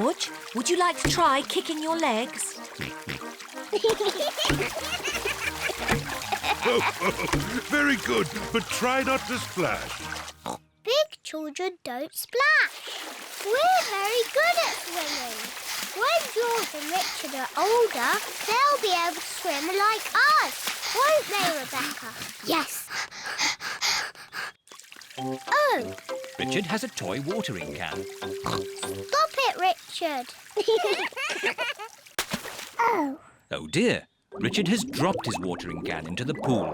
George. Would you like to try kicking your legs? Very good, but try not to splash. Big children don't splash. We're very good at swimming. When George and Richard are older, they'll be able to swim like us. Won't they, Rebecca? Yes. Oh. Richard has a toy watering can. Stop it, Richard. Oh. Oh dear, Richard has dropped his watering can into the pool.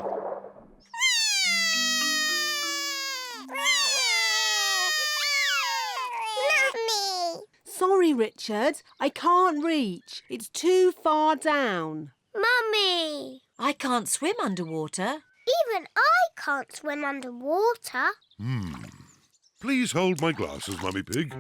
Mummy. Sorry, Richard. I can't reach. It's too far down. Mummy. I can't swim underwater. Even I can't swim underwater. Please hold my glasses, Mummy Pig.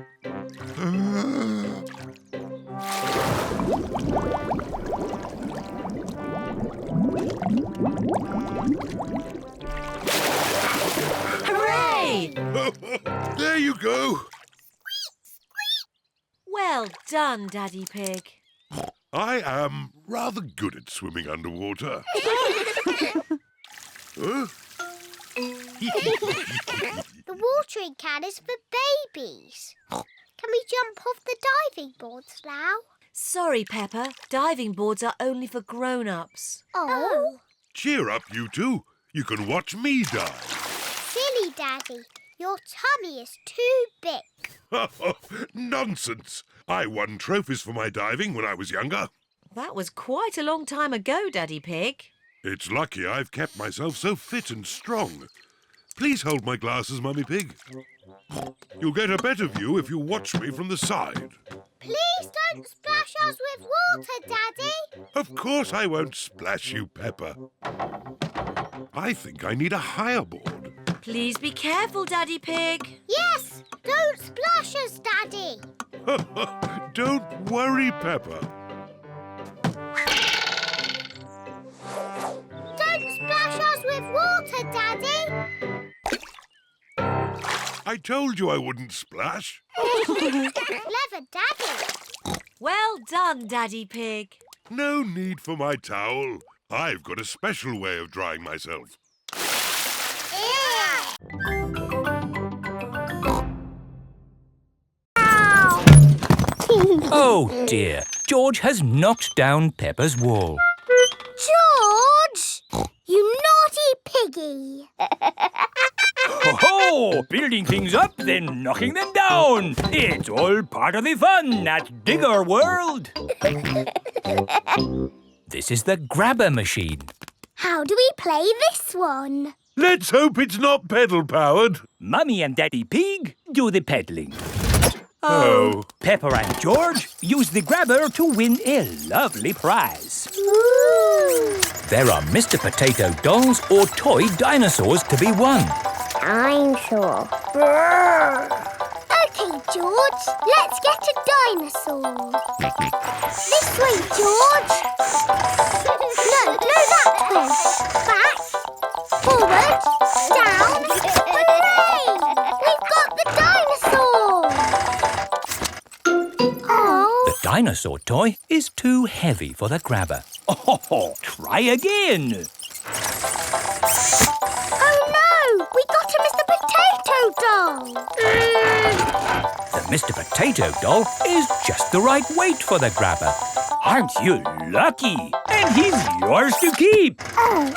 Hooray! There you go. Well done, Daddy Pig. I am rather good at swimming underwater. Huh? The watering can is for babies. Can we jump off the diving boards now? Sorry, Peppa. Diving boards are only for grown-ups. Oh. Cheer up, you two. You can watch me dive. Silly Daddy. Your tummy is too big. Nonsense. I won trophies for my diving when I was younger. That was quite a long time ago, Daddy Pig. It's lucky I've kept myself so fit and strong. Please hold my glasses, Mummy Pig. You'll get a better view if you watch me from the side. Please don't splash us with water, Daddy. Of course I won't splash you, Peppa. I think I need a higher board. Please be careful, Daddy Pig. Yes, don't splash us, Daddy. Don't worry, Peppa. Don't splash us with water, Daddy. I told you I wouldn't splash. Clever Daddy. Well done, Daddy Pig. No need for my towel. I've got a special way of drying myself. Oh dear, George has knocked down Peppa's wall. George! You naughty piggy. Ho-ho! Building things up, then knocking them down. It's all part of the fun at Digger World. This is the grabber machine. How do we play this one? Let's hope it's not pedal-powered. Mummy and Daddy Pig do the peddling. Oh. Peppa and George use the grabber to win a lovely prize. Ooh. There are Mr. Potato dolls or toy dinosaurs to be won. Dinosaur. OK, George, let's get a dinosaur. This way, George. No, that way. Back, forward, down. Hooray! We've got the dinosaur. Oh. The dinosaur toy is too heavy for the grabber. Oh, try again. Oh no! We got a Mr. Potato doll! The Mr. Potato doll is just the right weight for the grabber. Aren't you lucky? And he's yours to keep. Oh.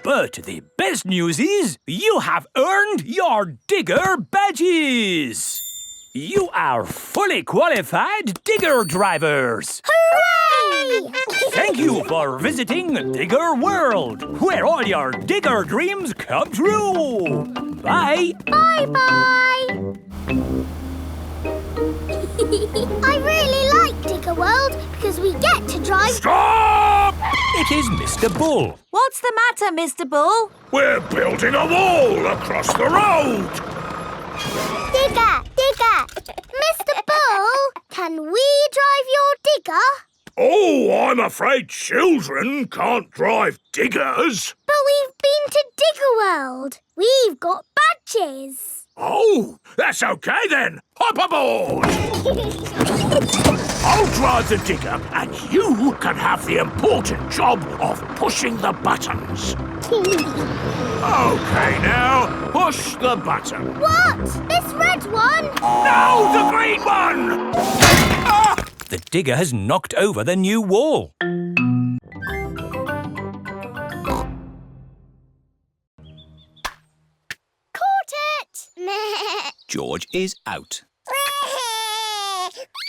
But the best news is you have earned your Digger badges. You are fully qualified Digger drivers. Hooray! Thank you for visiting Digger World, where all your Digger dreams come true. Bye. Bye-bye. I really like Digger World because we get to drive... Stop! It is Mr. Bull. What's the matter, Mr. Bull? We're building a wall across the road. Digger! Mr. Bull, can we drive your digger? Oh, I'm afraid children can't drive diggers. But we've been to Digger World. We've got badges. Oh, that's okay then. Hop aboard! I'll drive the digger and you can have the important job of pushing the buttons. OK, now, push the button. What? This red one? No, the green one! Ah! The digger has knocked over the new wall. Caught it! George is out.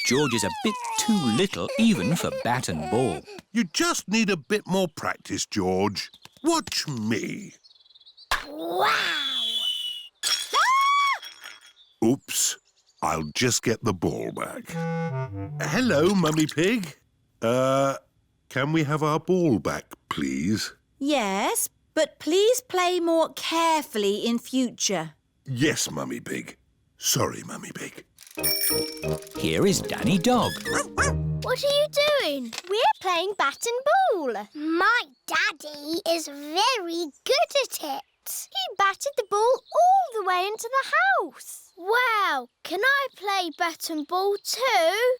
George is a bit too little even for bat and ball. You just need a bit more practice, George. Watch me. Wow! Oops. I'll just get the ball back. Hello, Mummy Pig. Can we have our ball back, please? Yes, but please play more carefully in future. Yes, Mummy Pig. Sorry, Mummy Pig. Here is Danny Dog. What are you doing? We're playing bat and ball. My daddy is very good at it. He batted the ball all the way into the house. Wow, can I play bat and ball too?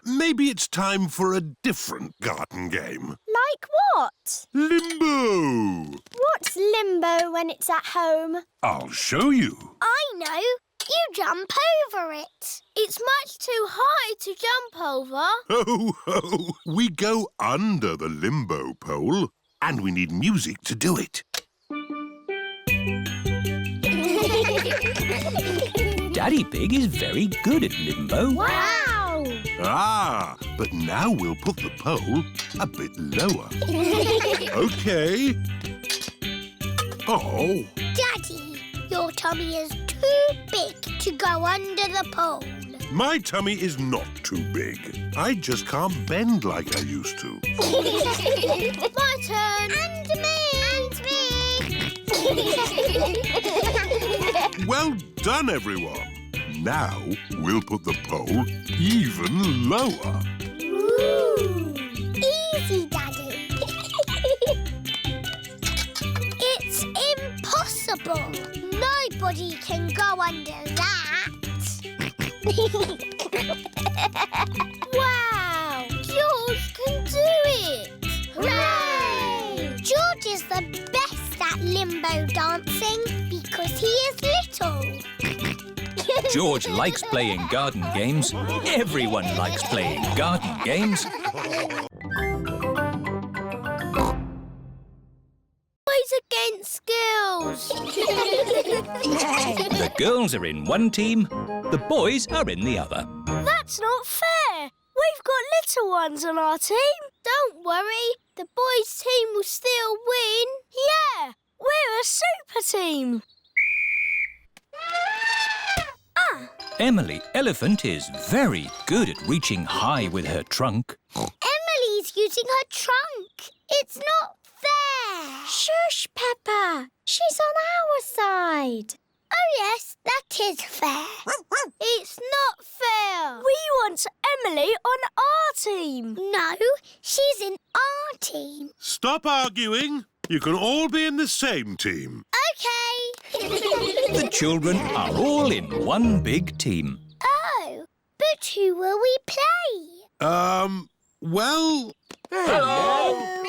Maybe it's time for a different garden game. Like what? Limbo! What's limbo when it's at home? I'll show you. I know. You jump over it. It's much too high to jump over. Ho, ho! We go under the limbo pole, and we need music to do it. Daddy Pig is very good at limbo. Wow! Ah, but now we'll put the pole a bit lower. OK. Oh. Daddy, your tummy is too big to go under the pole. My tummy is not too big. I just can't bend like I used to. My turn. And me. Well done, everyone. Now we'll put the pole even lower. Ooh. Easy, Daddy. It's impossible. Nobody can go under that. Wow! George can do it! Hooray! George is the best at limbo dancing because he is little. George likes playing garden games. Everyone likes playing garden games. Boys against girls. The girls are in one team, the boys are in the other. That's not fair. We've got little ones on our team. Don't worry, the boys' team will still win. Yeah, we're a super team. Emily Elephant is very good at reaching high with her trunk. Emily's using her trunk. It's not fair. Shush, Peppa. She's on our side. Oh, yes, that is fair. It's not fair. We want Emily on our team. No, she's in our team. Stop arguing. You can all be in the same team. OK. The children are all in one big team. Oh, but who will we play? Well... Hello!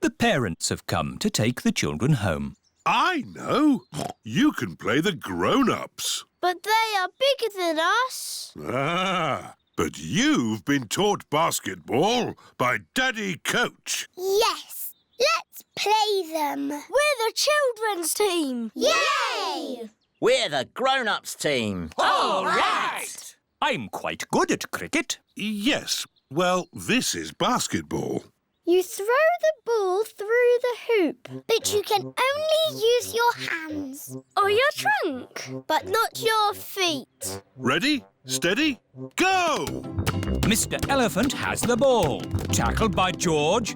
The parents have come to take the children home. I know. You can play the grown-ups. But they are bigger than us. Ah, but you've been taught basketball by Daddy Coach. Yes, let's play them. We're the children's team. Yay! We're the grown-ups team. All right! I'm quite good at cricket. Yes, well, this is basketball. You throw the ball through the hoop, but you can only use your hands. Or your trunk, but not your feet. Ready, steady, go! Mr. Elephant has the ball. Tackled by George.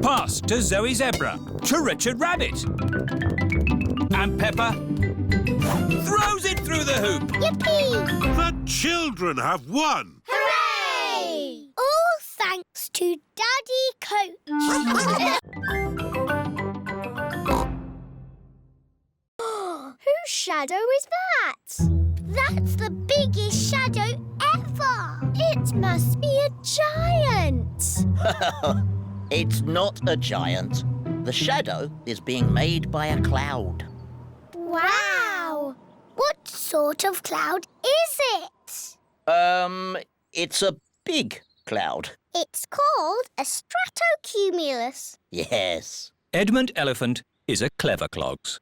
Pass to Zoe Zebra. To Richard Rabbit. And Peppa throws it through the hoop. Yippee! The children have won! Hooray! All thanks to Daddy Coach. Who whose shadow is that? That's the biggest shadow ever. It must be a giant. It's not a giant. The shadow is being made by a cloud. Wow. What sort of cloud is it? It's a big cloud. It's called a stratocumulus. Yes. Edmund Elephant is a clever clogs.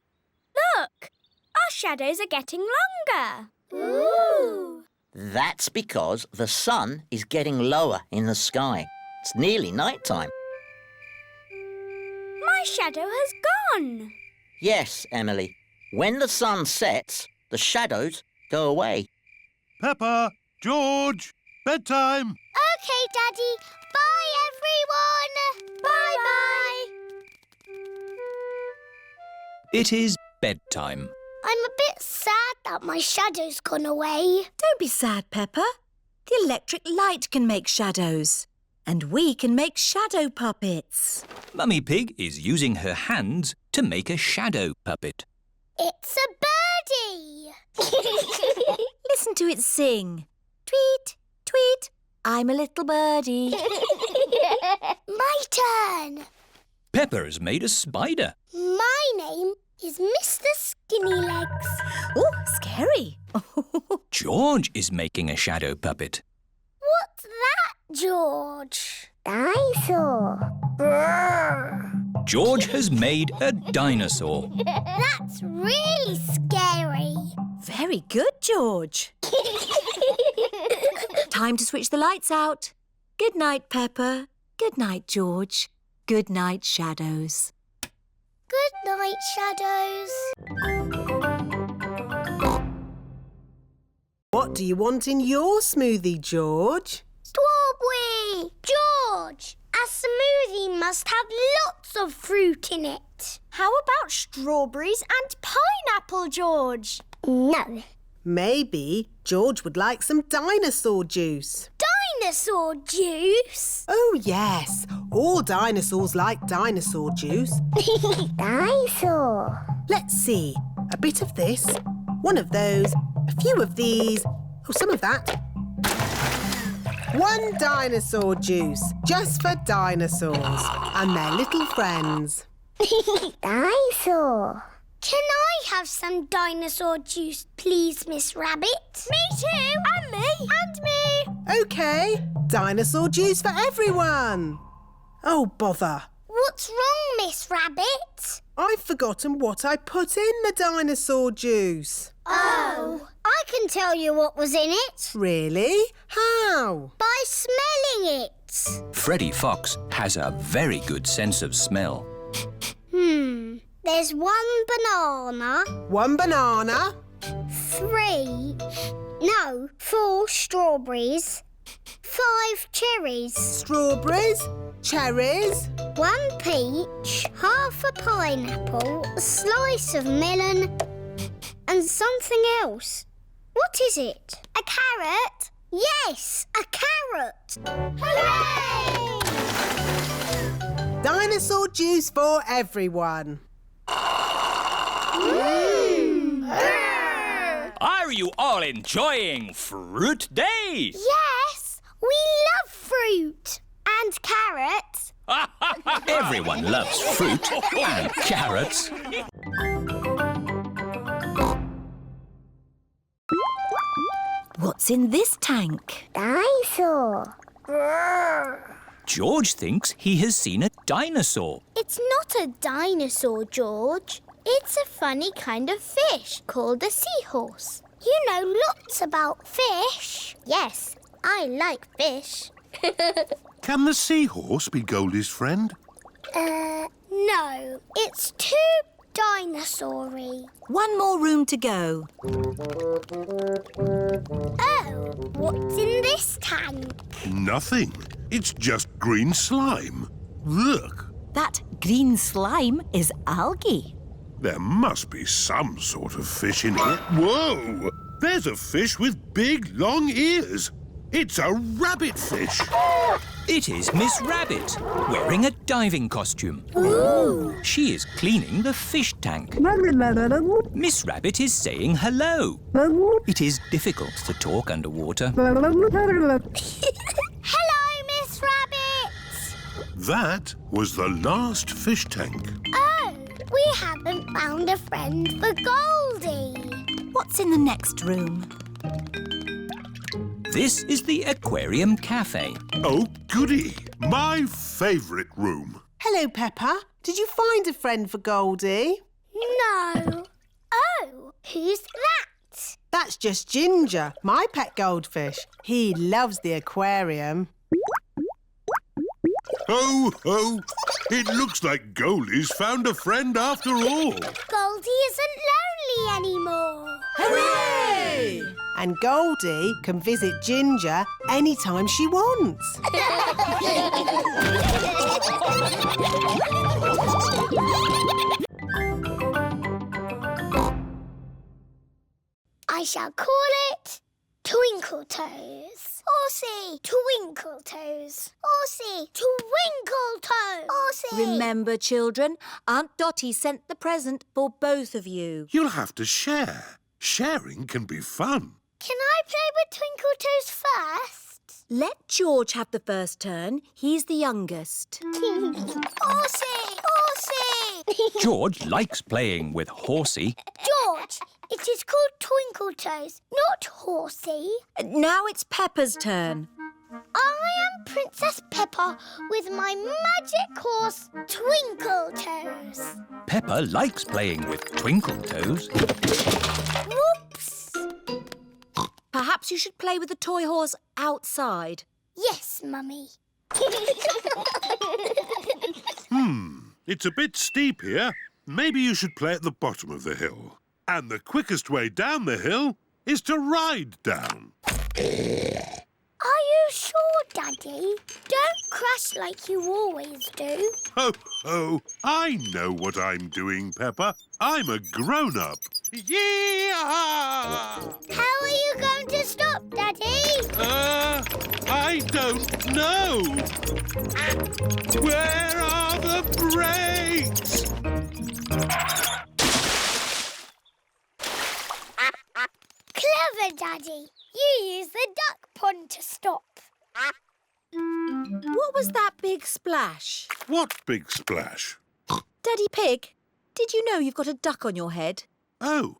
Look, our shadows are getting longer. Ooh. That's because the sun is getting lower in the sky. It's nearly night time. My shadow has gone. Yes, Emily. When the sun sets, the shadows go away. Peppa, George, bedtime. OK, Daddy. Bye, everyone. Bye-bye. It is bedtime. I'm a bit sad that my shadow's gone away. Don't be sad, Peppa. The electric light can make shadows. And we can make shadow puppets. Mummy Pig is using her hands to make a shadow puppet. It's a birdie. Listen to it sing. Tweet, tweet, I'm a little birdie. My turn. Peppa has made a spider. My name is Mr. Skinny Legs. Oh, scary. George is making a shadow puppet. What's that, George? Dinosaur. George has made a dinosaur. That's really scary. Very good, George. Time to switch the lights out. Good night, Peppa. Good night, George. Good night, shadows. Good night, shadows. What do you want in your smoothie, George? Strawberry! George, a smoothie must have lots of fruit in it. How about strawberries and pineapple, George? No. Maybe George would like some dinosaur juice. Dinosaur juice? Oh, yes. All dinosaurs like dinosaur juice. Dinosaur. Let's see. A bit of this, one of those, a few of these, oh, some of that. One dinosaur juice, just for dinosaurs and their little friends. Dinosaur. Can I have some dinosaur juice, please, Miss Rabbit? Me too. And me. And me. OK, dinosaur juice for everyone. Oh, bother. What's wrong, Miss Rabbit? I've forgotten what I put in the dinosaur juice. Oh, I can tell you what was in it. Really? How? By smelling it. Freddy Fox has a very good sense of smell. There's one banana. One banana. 4 strawberries. 5 cherries. Strawberries. Cherries. 1 peach. Half a pineapple. A slice of melon. And something else. What is it? A carrot? Yes, a carrot. Hooray! Dinosaur juice for everyone. Are you all enjoying Fruit Day? Yes, we love fruit. And carrots. Everyone loves fruit and carrots. What's in this tank? Dinosaur. George thinks he has seen a dinosaur. It's not a dinosaur, George. It's a funny kind of fish called a seahorse. You know lots about fish. Yes, I like fish. Can the seahorse be Goldie's friend? No. It's too dinosaur-y. One more room to go. Oh, what's in this tank? Nothing. It's just green slime. Look, That green slime is algae. there must be some sort of fish in here. Whoa! There's a fish with big, long ears. It's a rabbit fish. It is Miss Rabbit, wearing a diving costume. Ooh. She is cleaning the fish tank. Miss Rabbit is saying hello. It is difficult to talk underwater. Hello, Miss Rabbit! That was the last fish tank. Oh, we haven't found a friend for Goldie. What's in the next room? This is the Aquarium Cafe. Oh, goody. My favourite room. Hello, Peppa. Did you find a friend for Goldie? No. Oh, who's that? That's just Ginger, my pet goldfish. He loves the aquarium. Ho, ho. It looks like Goldie's found a friend after all. Goldie isn't lonely anymore. Hooray! And Goldie can visit Ginger anytime she wants. I shall call it Twinkle Toes. Horsey, Twinkle Toes. Horsey, Twinkle Toes. Horsey. Remember, children, Aunt Dotty sent the present for both of you. You'll have to share. Sharing can be fun. Can I play with Twinkle Toes first? Let George have the first turn. He's the youngest. Horsey! Horsey! George likes playing with Horsey. George, it is called Twinkle Toes, not Horsey. Now it's Peppa's turn. I am Princess Peppa with my magic horse, Twinkle Toes. Peppa likes playing with Twinkle Toes. Whoops! Perhaps you should play with the toy horse outside. Yes, Mummy. It's a bit steep here. Maybe you should play at the bottom of the hill. And the quickest way down the hill is to ride down. Are you sure, Daddy? Don't crash like you always do. Ho, ho. I know what I'm doing, Peppa. I'm a grown-up. Yee-haw! How are you going to stop, Daddy? I don't know. Where are the brakes? Clever, Daddy. You use the duck pond to stop. What was that big splash? What big splash? Daddy Pig, did you know you've got a duck on your head? Oh,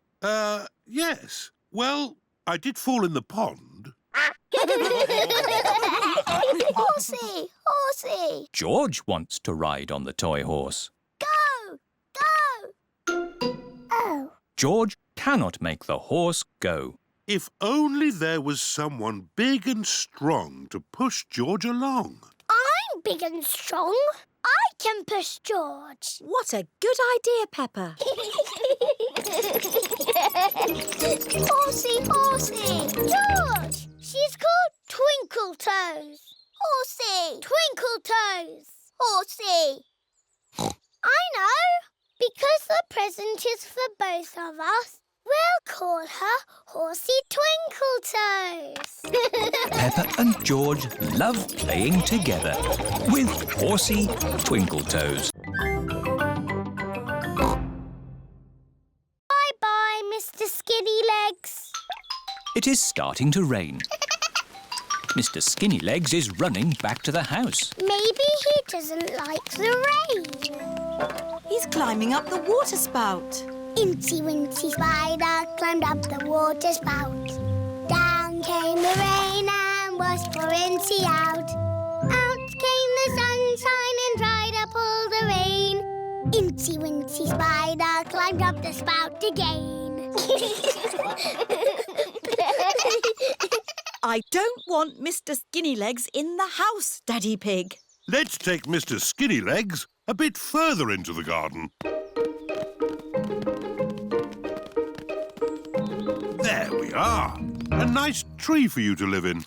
yes. Well, I did fall in the pond. Horsey! Horsey! George wants to ride on the toy horse. Go! Go! Oh. George cannot make the horse go. If only there was someone big and strong to push George along. I'm big and strong. I can push George. What a good idea, Peppa. Horsey, Horsey! George! She's called Twinkle Toes. Horsey! Twinkle Toes. Horsey! I know. Because the present is for both of us, we'll call her Horsey Twinkle Toes. Peppa and George love playing together with Horsey Twinkle Toes. Bye-bye, Mr. Skinny Legs. It is starting to rain. Mr. Skinny Legs is running back to the house. Maybe he doesn't like the rain. He's climbing up the water spout. Incy Wincy Spider climbed up the water spout. Down came the rain and washed poor Incy out. Out came the sunshine and dried up all the rain. Incy Wincy Spider climbed up the spout again. I don't want Mr. Skinny Legs in the house, Daddy Pig. Let's take Mr. Skinny Legs a bit further into the garden. There we are. A nice tree for you to live in.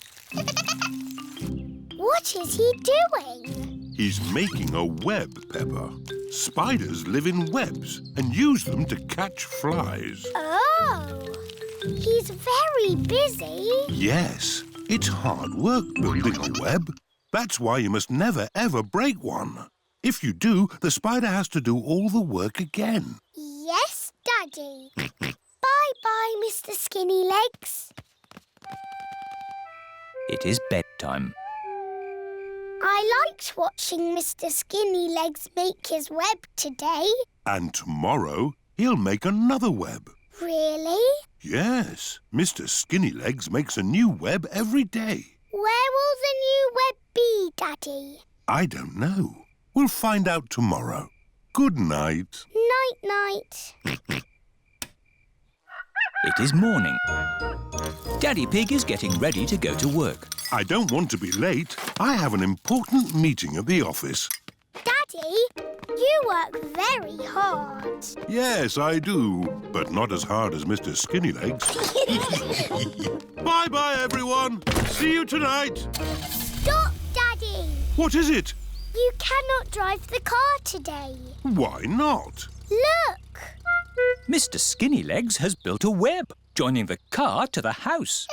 What is he doing? He's making a web, Peppa. Spiders live in webs and use them to catch flies. Oh, he's very busy. Yes, It's hard work building a web. That's why you must never, ever break one. If you do, the spider has to do all the work again. Yes, Daddy. Bye-bye, Mr. Skinny Legs. It is bedtime. I liked watching Mr. Skinny Legs make his web today. And tomorrow, he'll make another web. Really? Yes, Mr. Skinnylegs makes a new web every day. Where will the new web be, Daddy? I don't know. We'll find out tomorrow. Good night. Night-night. It is morning. Daddy Pig is getting ready to go to work. I don't want to be late. I have an important meeting at the office. Daddy, you work very hard. Yes, I do, but not as hard as Mr. Skinnylegs. Bye-bye, everyone. See you tonight. Stop, Daddy. What is it? You cannot drive the car today. Why not? Look. Mr. Skinnylegs has built a web, joining the car to the house.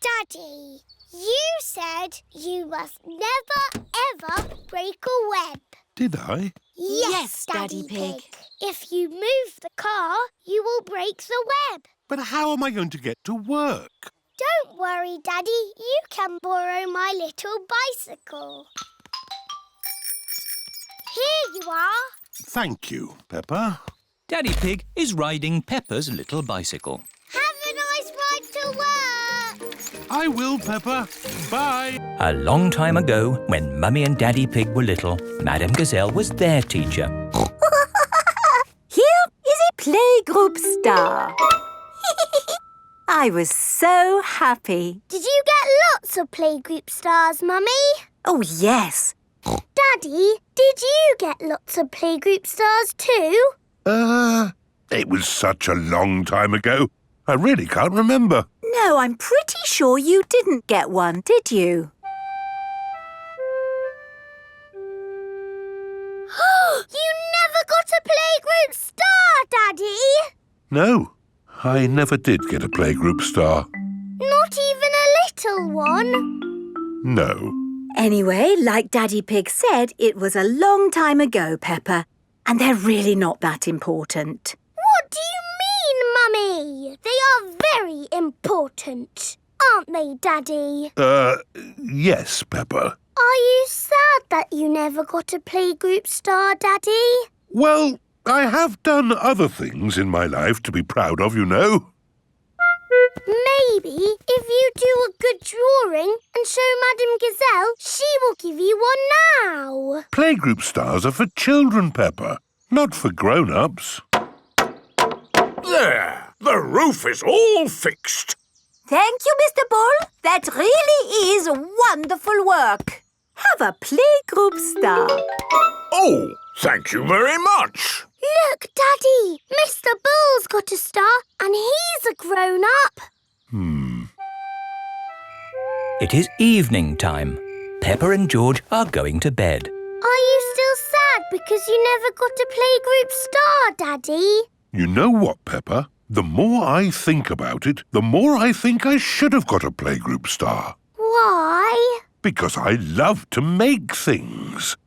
Daddy, you said you must never, ever break a web. Did I? Yes, Daddy Pig. If you move the car, you will break the web. But how am I going to get to work? Don't worry, Daddy. You can borrow my little bicycle. Here you are. Thank you, Peppa. Daddy Pig is riding Peppa's little bicycle. Have a nice ride to work. I will, Peppa. Bye. A long time ago, when Mummy and Daddy Pig were little, Madame Gazelle was their teacher. Here is a playgroup star. I was so happy. Did you get lots of playgroup stars, Mummy? Oh, yes. Daddy, did you get lots of playgroup stars too? It was such a long time ago. I really can't remember. No, I'm pretty sure you didn't get one, did you? You never got a playgroup star, Daddy! No, I never did get a playgroup star. Not even a little one? No. Anyway, like Daddy Pig said, it was a long time ago, Peppa, and they're really not that important. What do you mean, Mummy? They are very important, aren't they, Daddy? Yes, Peppa. Are you sad that you never got a playgroup star, Daddy? Well, I have done other things in my life to be proud of, you know. Maybe if you do a good drawing and show Madame Gazelle, she will give you one now. Playgroup stars are for children, Peppa, not for grown-ups. There! The roof is all fixed. Thank you, Mr. Bull. That really is wonderful work. Have a playgroup star. Oh, thank you very much. Look, Daddy, Mr. Bull's got a star and he's a grown-up. It is evening time. Peppa and George are going to bed. Are you still sad because you never got a playgroup star, Daddy? You know what, Peppa? The more I think about it, the more I think I should have got a playgroup star. Why? Because I love to make things.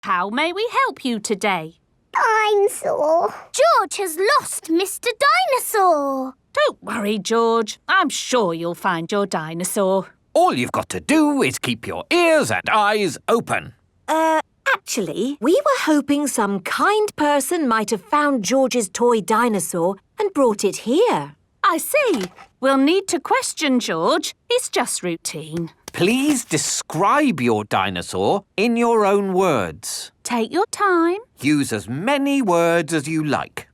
How may we help you today? Dinosaur. George has lost Mr. Dinosaur. Don't worry, George. I'm sure you'll find your dinosaur. All you've got to do is keep your ears and eyes open. Actually, we were hoping some kind person might have found George's toy dinosaur and brought it here. I see. We'll need to question George. It's just routine. Please describe your dinosaur in your own words. Take your time. Use as many words as you like.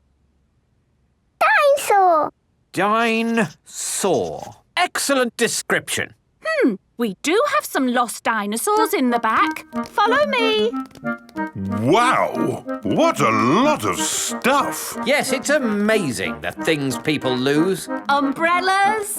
Dinosaur. Dinosaur. Excellent description. We do have some lost dinosaurs in the back. Follow me. Wow! What a lot of stuff! Yes, it's amazing the things people lose. Umbrellas.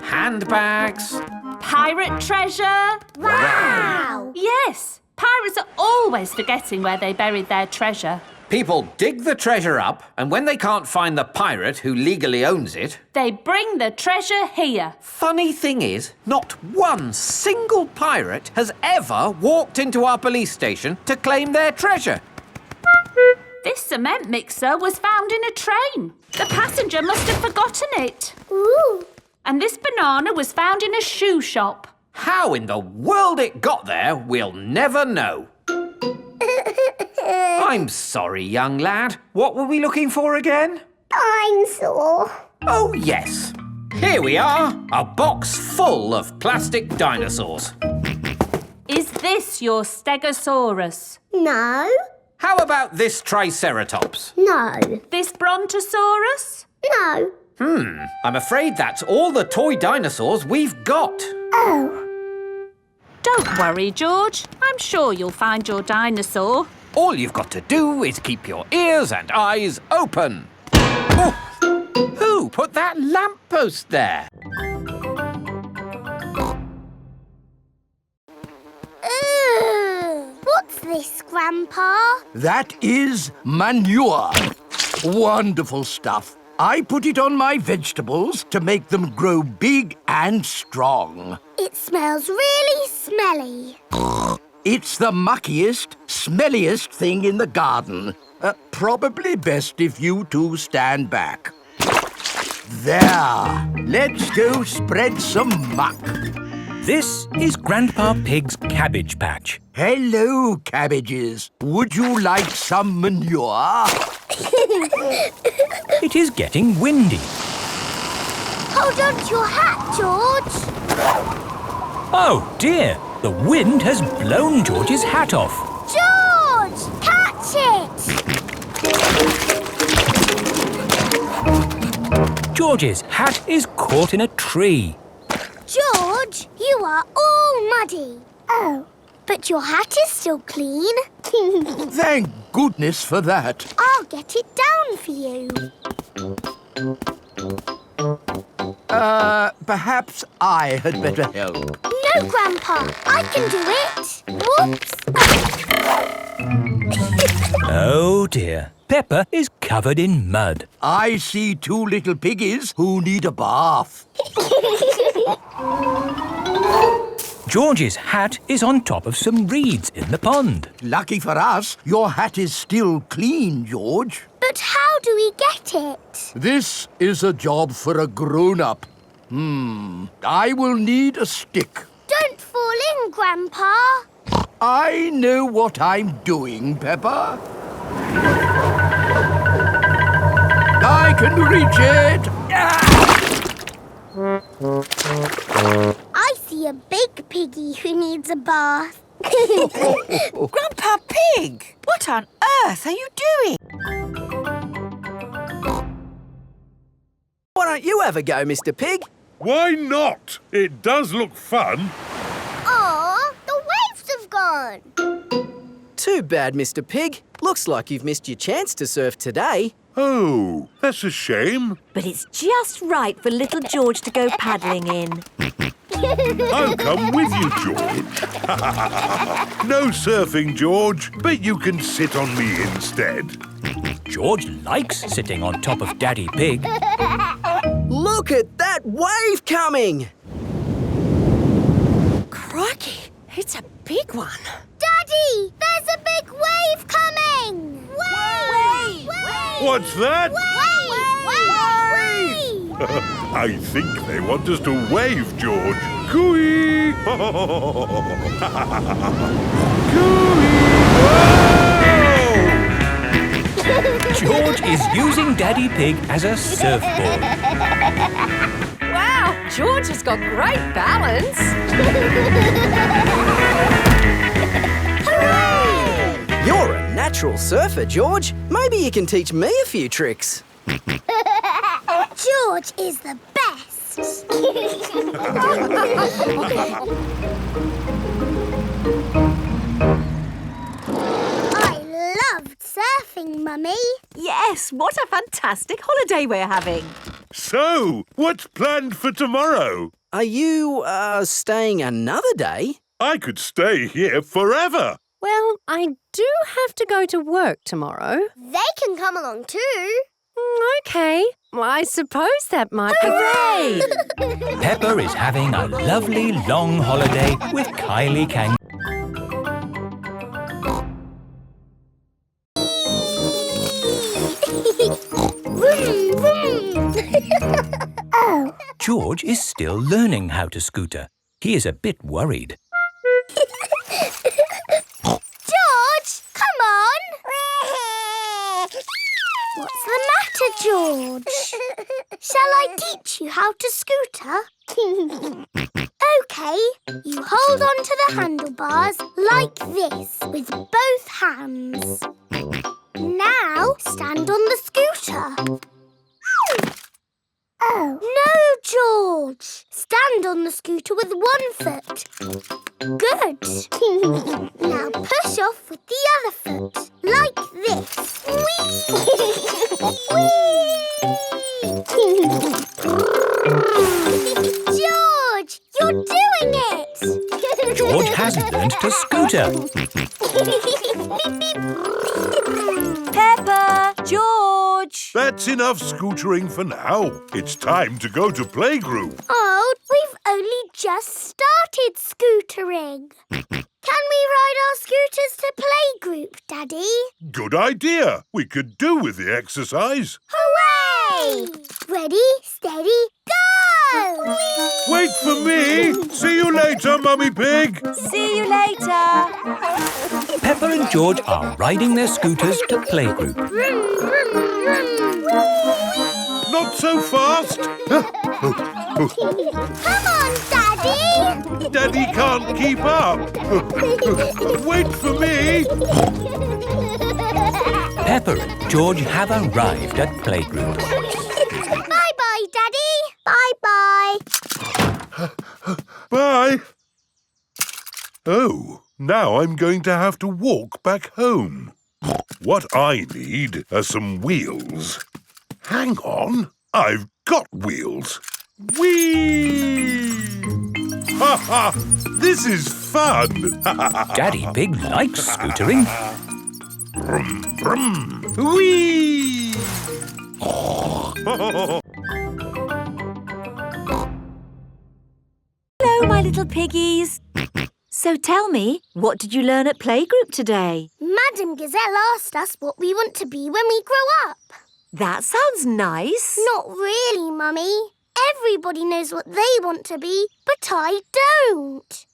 Handbags. Pirate treasure. Wow. Yes. Pirates are always forgetting where they buried their treasure. People dig the treasure up, and when they can't find the pirate who legally owns it... They bring the treasure here. Funny thing is, not one single pirate has ever walked into our police station to claim their treasure. This cement mixer was found in a train. The passenger must have forgotten it. Ooh. And this banana was found in a shoe shop. How in the world it got there, we'll never know. I'm sorry, young lad. What were we looking for again? Dinosaur. Oh, yes. Here we are, a box full of plastic dinosaurs. Is this your Stegosaurus? No. How about this Triceratops? No. This Brontosaurus? No. I'm afraid that's all the toy dinosaurs we've got. Oh. Don't worry, George. I'm sure you'll find your dinosaur. All you've got to do is keep your ears and eyes open. Oh, who put that lamppost there? What's this, Grandpa? That is manure. Wonderful stuff. I put it on my vegetables to make them grow big and strong. It smells really smelly. It's the muckiest, smelliest thing in the garden. Probably best if you two stand back. There. Let's go spread some muck. This is Grandpa Pig's cabbage patch. Hello, cabbages. Would you like some manure? It is getting windy. Hold on to your hat, George. Oh dear, the wind has blown George's hat off. George, catch it. George's hat is caught in a tree. George, you are all muddy. Oh, but your hat is still clean. Thank goodness for that. I'll get it down for you. Perhaps I had better help. No, Grandpa, I can do it. Whoops. Oh dear, Peppa is covered in mud. I see two little piggies who need a bath. George's hat is on top of some reeds in the pond. Lucky for us, your hat is still clean, George. But how do we get it? This is a job for a grown-up. I will need a stick. Don't fall in, Grandpa. I know what I'm doing, Peppa. I can reach it. I see a big piggy who needs a bath. Grandpa Pig, what on earth are you doing? Why don't you ever go, Mr. Pig? Why not? It does look fun. Aw, the waves have gone. Too bad, Mr. Pig. Looks like you've missed your chance to surf today. Oh, that's a shame. But it's just right for little George to go paddling in. I'll come with you, George. No surfing, George, but you can sit on me instead. George likes sitting on top of Daddy Pig. Look at that wave coming! Crikey, it's a big one. Daddy, there's a big wave coming. Wave! What's that? Wave! I think they want us to wave, George. Cooey! Cooey! George is using Daddy Pig as a surfboard. Wow, George has got great balance. Hooray! You're a natural surfer, George. Maybe you can teach me a few tricks. George is the best. I loved surfing, Mummy. Yes, what a fantastic holiday we're having. So, what's planned for tomorrow? Are you, staying another day? I could stay here forever. Well, I do have to go to work tomorrow. They can come along too. OK. Well, I suppose that might be... Hooray! Peppa is having a lovely long holiday with Kylie Kangaroo. Oh. George is still learning how to scooter. He is a bit worried. George, come on. What's the matter, George? Shall I teach you how to scooter? OK, you hold on to the handlebars like this with both hands. Now stand on the scooter. Oh. No, George. Stand on the scooter with one foot. Good. Now push off with the other foot, like this. George, you're doing it. George has learned to scooter. Peppa! George! That's enough scootering for now. It's time to go to Playgroup. Oh, we've only just started scootering. Can we ride our scooters to Playgroup, Daddy? Good idea. We could do with the exercise. Hooray! Ready, steady, go! Wait for me. See you later, Mummy Pig. See you later. Peppa and George are riding their scooters to Playgroup. Vroom, vroom, vroom. Not so fast. Come on, Daddy! Daddy can't keep up. Wait for me. Peppa and George have arrived at Playgroup. Bye-bye, Daddy. Bye-bye. Bye. Oh, now I'm going to have to walk back home. What I need are some wheels. Hang on, I've got wheels. Whee! Ha ha! This is fun! Daddy Pig likes scootering. Brum, brum. Whee! Hello, my little piggies. So tell me, what did you learn at Playgroup today? Madam Gazelle asked us what we want to be when we grow up. That sounds nice. Not really, Mummy. Everybody knows what they want to be, but I don't.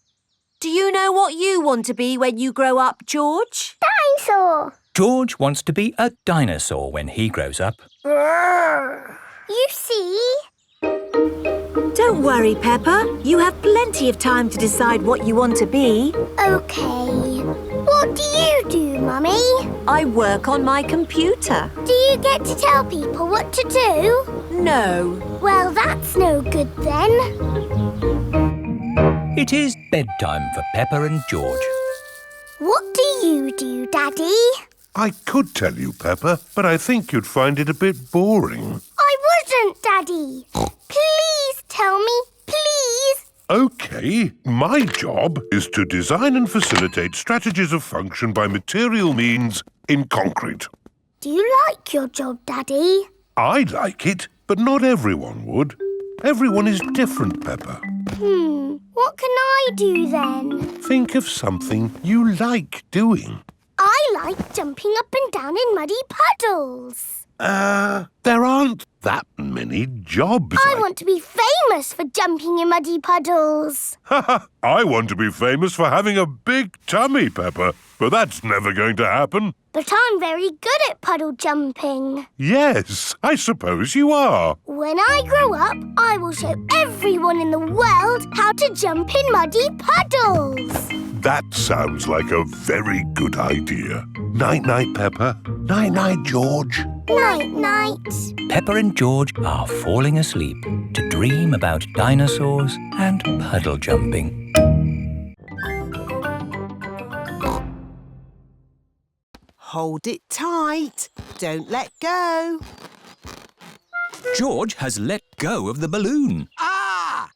Do you know what you want to be when you grow up, George? Dinosaur. George wants to be a dinosaur when he grows up. You see? Don't worry, Peppa. You have plenty of time to decide what you want to be. OK. What do you do, Mummy? I work on my computer. Do you get to tell people what to do? No. Well, that's no good then. It is bedtime for Peppa and George. What do you do, Daddy? I could tell you, Peppa, but I think you'd find it a bit boring. I wouldn't, Daddy. Please tell me, please. OK, my job is to design and facilitate strategies of function by material means in concrete. Do you like your job, Daddy? I like it, but not everyone would. Everyone is different, Peppa. What can I do then? Think of something you like doing. I like jumping up and down in muddy puddles. There aren't that many jobs. I want to be famous for jumping in muddy puddles. I want to be famous for having a big tummy, Peppa, but that's never going to happen. But I'm very good at puddle jumping. Yes, I suppose you are. When I grow up, I will show everyone in the world how to jump in muddy puddles. That sounds like a very good idea. Night-night, Peppa. Night-night, George. Night-night. Peppa and George are falling asleep to dream about dinosaurs and puddle jumping. Hold it tight. Don't let go. George has let go of the balloon. Ah!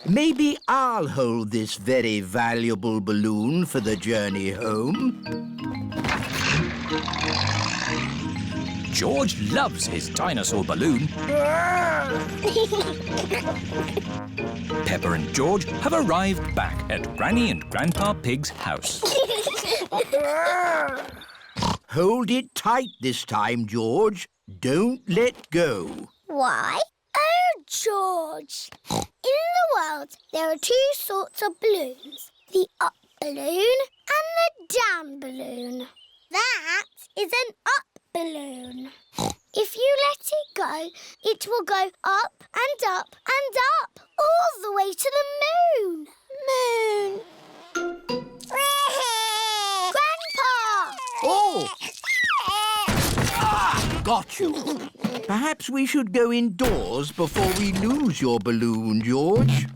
Maybe I'll hold this very valuable balloon for the journey home. George loves his dinosaur balloon. Peppa and George have arrived back at Granny and Grandpa Pig's house. Hold it tight this time, George. Don't let go. Why? Oh, George. In the world, there are two sorts of balloons. The up balloon and the down balloon. That is an up balloon. If you let it go, it will go up and up and up, all the way to the moon. Moon. Grandpa! Oh! Got you. Perhaps we should go indoors before we lose your balloon, George.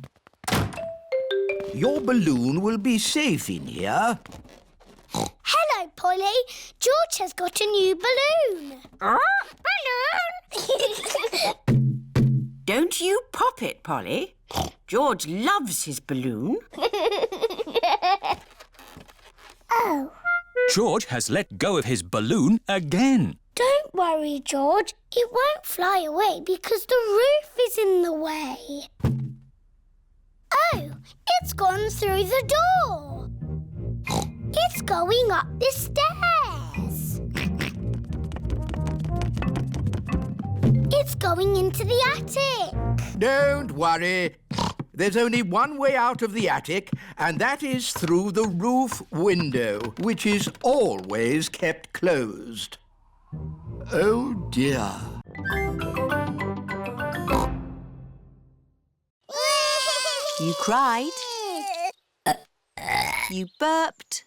Your balloon will be safe in here. Hello, Polly. George has got a new balloon. Balloon! Don't you pop it, Polly. George loves his balloon. Oh. George has let go of his balloon again. Don't worry, George. It won't fly away because the roof is in the way. Oh, it's gone through the door. It's going up the stairs. It's going into the attic. Don't worry. There's only one way out of the attic, and that is through the roof window, which is always kept closed. Oh, dear. You cried. You burped.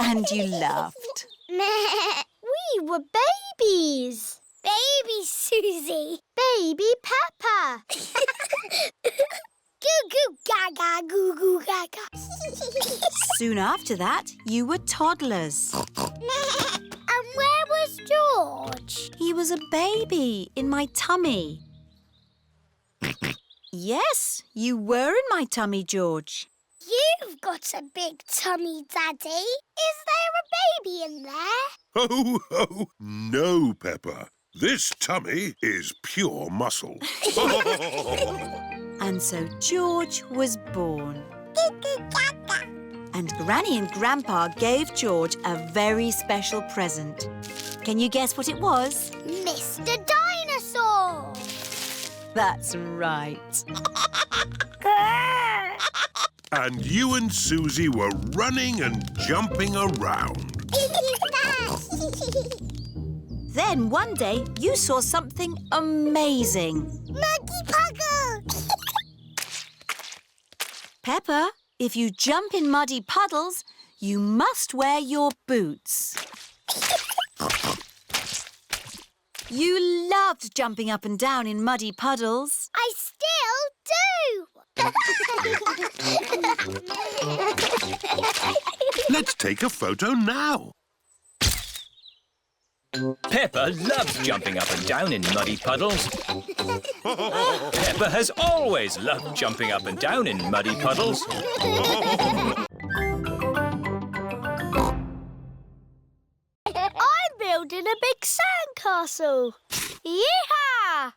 And you laughed. We were babies. Baby Suzy. Baby Peppa. Goo goo gaga, goo goo gaga. Soon after that, you were toddlers. And where was George? He was a baby in my tummy. Yes, you were in my tummy, George. You've got a big tummy, Daddy. Is there a baby in there? Ho, ho! No, Peppa. This tummy is pure muscle. And so George was born. And Granny and Grandpa gave George a very special present. Can you guess what it was? Mr. Dinosaur! That's right. And you and Suzy were running and jumping around. Then one day you saw something amazing. Muggy Puggle! Peppa, if you jump in muddy puddles, you must wear your boots. You loved jumping up and down in muddy puddles. I still do! Let's take a photo now. Peppa loves jumping up and down in muddy puddles. Peppa has always loved jumping up and down in muddy puddles. I'm building a big sandcastle. Yeehaw!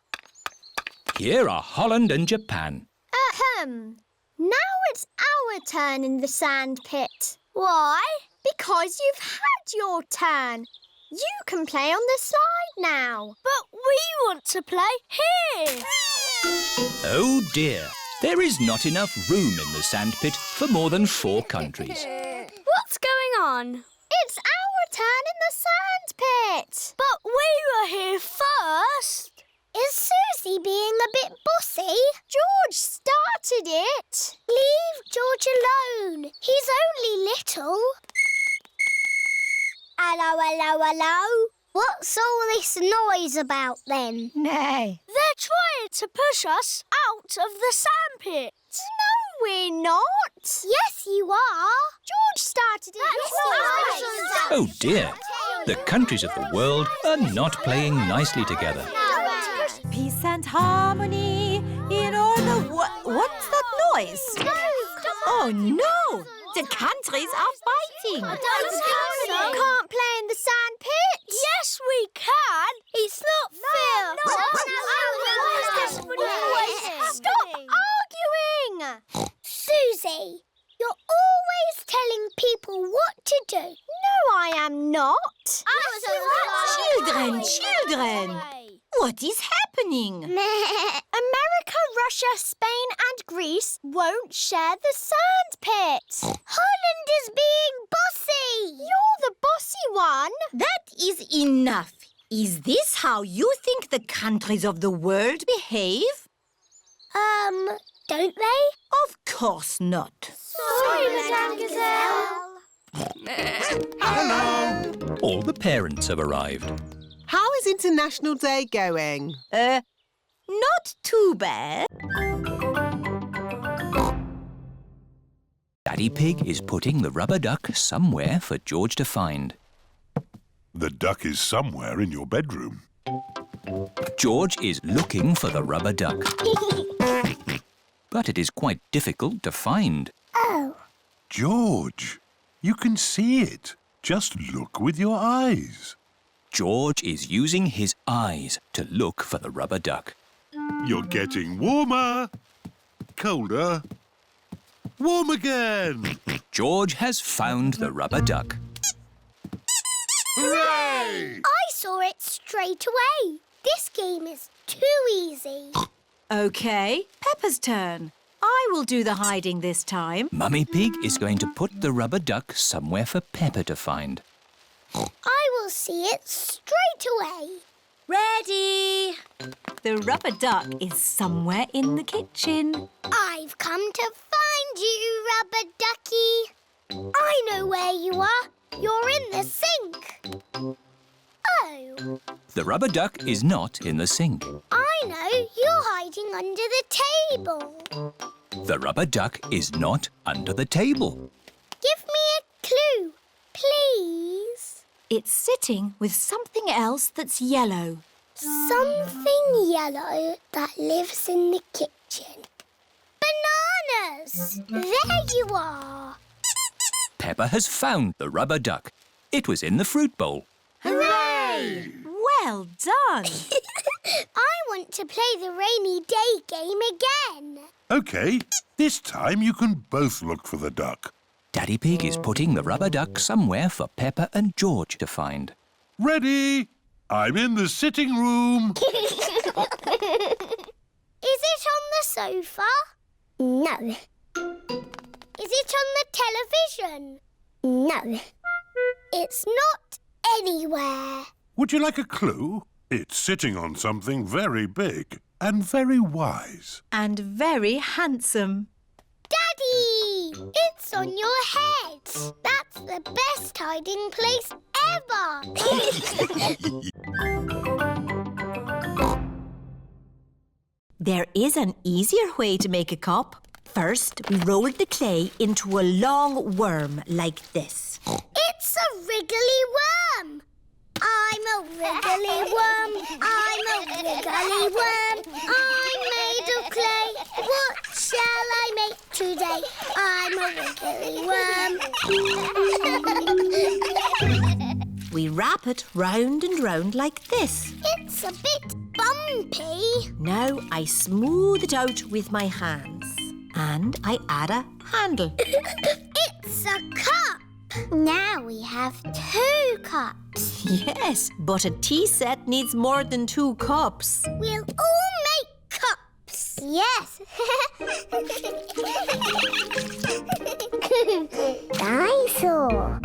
Here are Holland and Japan. Now it's our turn in the sand pit. Why? Because you've had your turn. You can play on the slide now. But we want to play here. Oh dear, there is not enough room in the sandpit for more than 4 countries. What's going on? It's our turn in the sand pit. But we were here first. Is Suzy being a bit bossy? George started it. Leave George alone. He's only little. Hello, hello, hello. What's all this noise about then? Nay. They're trying to push us out of the sandpit. No, we're not. Yes, you are. George started it. Oh dear, the countries of the world are not playing nicely together. Peace and harmony in all for the... What's that noise? Oh, no! The countries are fighting. Can't play in the sand pit. Yes, we can. It's not fair. Stop arguing. Suzy, you're always telling people what to do. No, I am not. Children! What is happening? America, Russia, Spain and Greece won't share the sand pit. Holland is being bossy. You're the bossy one. That is enough. Is this how you think the countries of the world behave? Don't they? Of course not. Sorry, Madame Gazelle. Hello! All the parents have arrived. How is International Day going? Not too bad. Daddy Pig is putting the rubber duck somewhere for George to find. The duck is somewhere in your bedroom. George is looking for the rubber duck. But it is quite difficult to find. Oh. George, you can see it. Just look with your eyes. George is using his eyes to look for the rubber duck. You're getting warmer, colder, warm again. George has found the rubber duck. Hooray! I saw it straight away. This game is too easy. OK, Peppa's turn. I will do the hiding this time. Mummy Pig is going to put the rubber duck somewhere for Peppa to find. I will see it straight away. Ready! The rubber duck is somewhere in the kitchen. I've come to find you, rubber ducky. I know where you are. You're in the sink. Oh. The rubber duck is not in the sink. I know. You're hiding under the table. The rubber duck is not under the table. Give me a clue, please. It's sitting with something else that's yellow. Something yellow that lives in the kitchen. Bananas! There you are. Peppa has found the rubber duck. It was in the fruit bowl. Hooray! Well done. I want to play the rainy day game again. OK, this time you can both look for the duck. Daddy Pig is putting the rubber duck somewhere for Peppa and George to find. Ready? I'm in the sitting room. Is it on the sofa? No. Is it on the television? No. It's not anywhere. Would you like a clue? It's sitting on something very big and very wise. And very handsome. Daddy! It's on your head. That's the best hiding place ever. There is an easier way to make a cup. First, we roll the clay into a long worm like this. It's a wriggly worm. I'm a wriggly worm. I'm a wriggly worm. I'm made of clay. What shall I make today? I'm a wriggly worm. We wrap it round and round like this. It's a bit bumpy. Now I smooth it out with my hands. And I add a handle. It's a cup. Now we have 2 cups. Yes, but a tea set needs more than 2 cups. We'll all make cups. Yes. Dinosaur.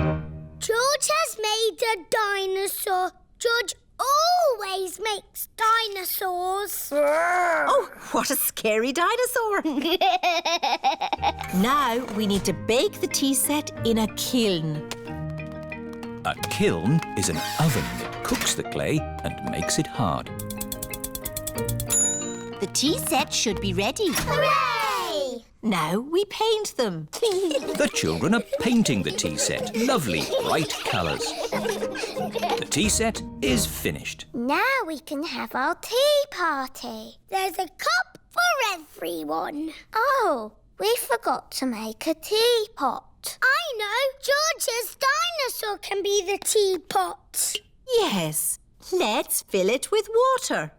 George has made a dinosaur. George always makes dinosaurs. Oh, what a scary dinosaur. Now we need to bake the tea set in a kiln. A kiln is an oven that cooks the clay and makes it hard. The tea set should be ready. Hooray! Now we paint them. The children are painting the tea set. Lovely, bright colours. The tea set is finished. Now we can have our tea party. There's a cup for everyone. Oh, we forgot to make a teapot. I know, George's dinosaur can be the teapot. Yes. Let's fill it with water.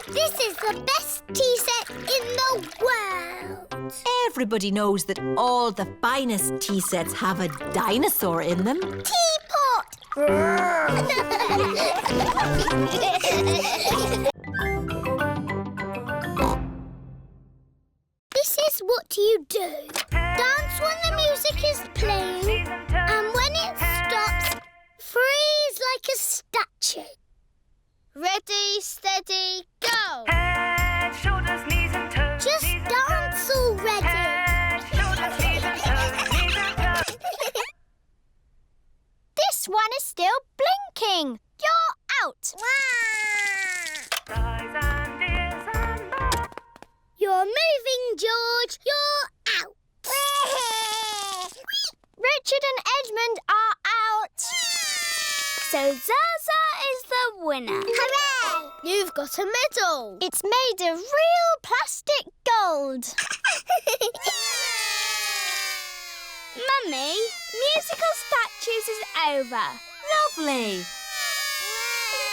This is the best tea set in the world. Everybody knows that all the finest tea sets have a dinosaur in them. Teapot! This is what you do. Dance when the music is playing, and when it stops, freeze like a statue. Ready, steady, go! Head, shoulders, knees and toes. Just dance already. Head, shoulders, knees and toes. Knees and toes. This one is still blinking. You're out. Eyes and ears and mouth. You're moving, George. You're out. Richard and Edmund are out. So Zaza is the winner. Hooray! You've got a medal. It's made of real plastic gold. Mummy, musical statues is over. Lovely.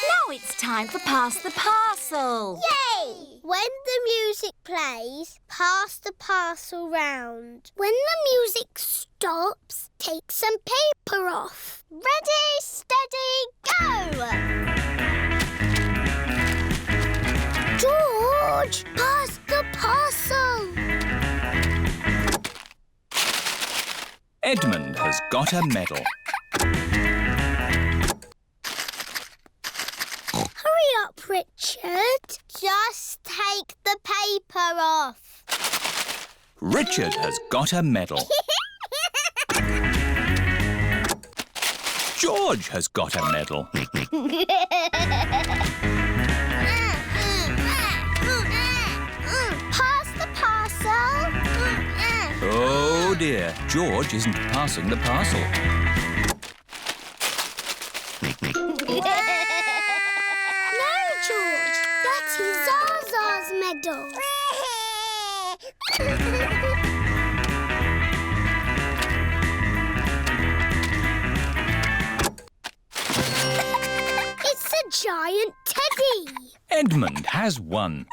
Now it's time for Pass the Parcel. Yay! When the music plays, pass the parcel round. When the music stops, take some paper off. Ready, steady, go! George, pass the parcel. Edmund has got a medal. Hurry up, Richard. Just take the paper off. Richard has got a medal. George has got a medal. Pass the parcel. Oh dear, George isn't passing the parcel. No, George. That is Zaza's medal. It's a giant teddy. Edmund has won.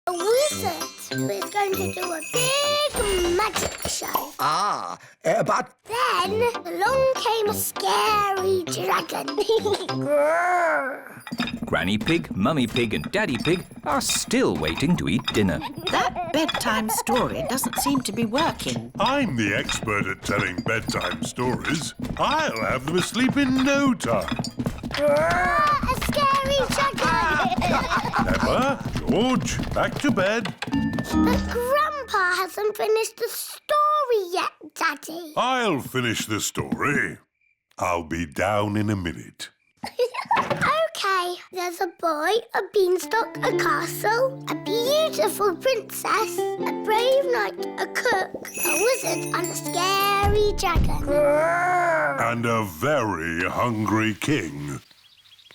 A wizard who is going to do a big magic show. But Then along came a scary dragon. Granny Pig, Mummy Pig and Daddy Pig are still waiting to eat dinner. That bedtime story doesn't seem to be working. I'm the expert at telling bedtime stories. I'll have them asleep in no time. A scary dragon. Peppa, George, back to bed. But Grandpa hasn't finished the story yet, Daddy. I'll finish the story. I'll be down in a minute. OK, there's a boy, a beanstalk, a castle, a beautiful princess, a brave knight, a cook, a wizard and a scary dragon. And a very hungry king.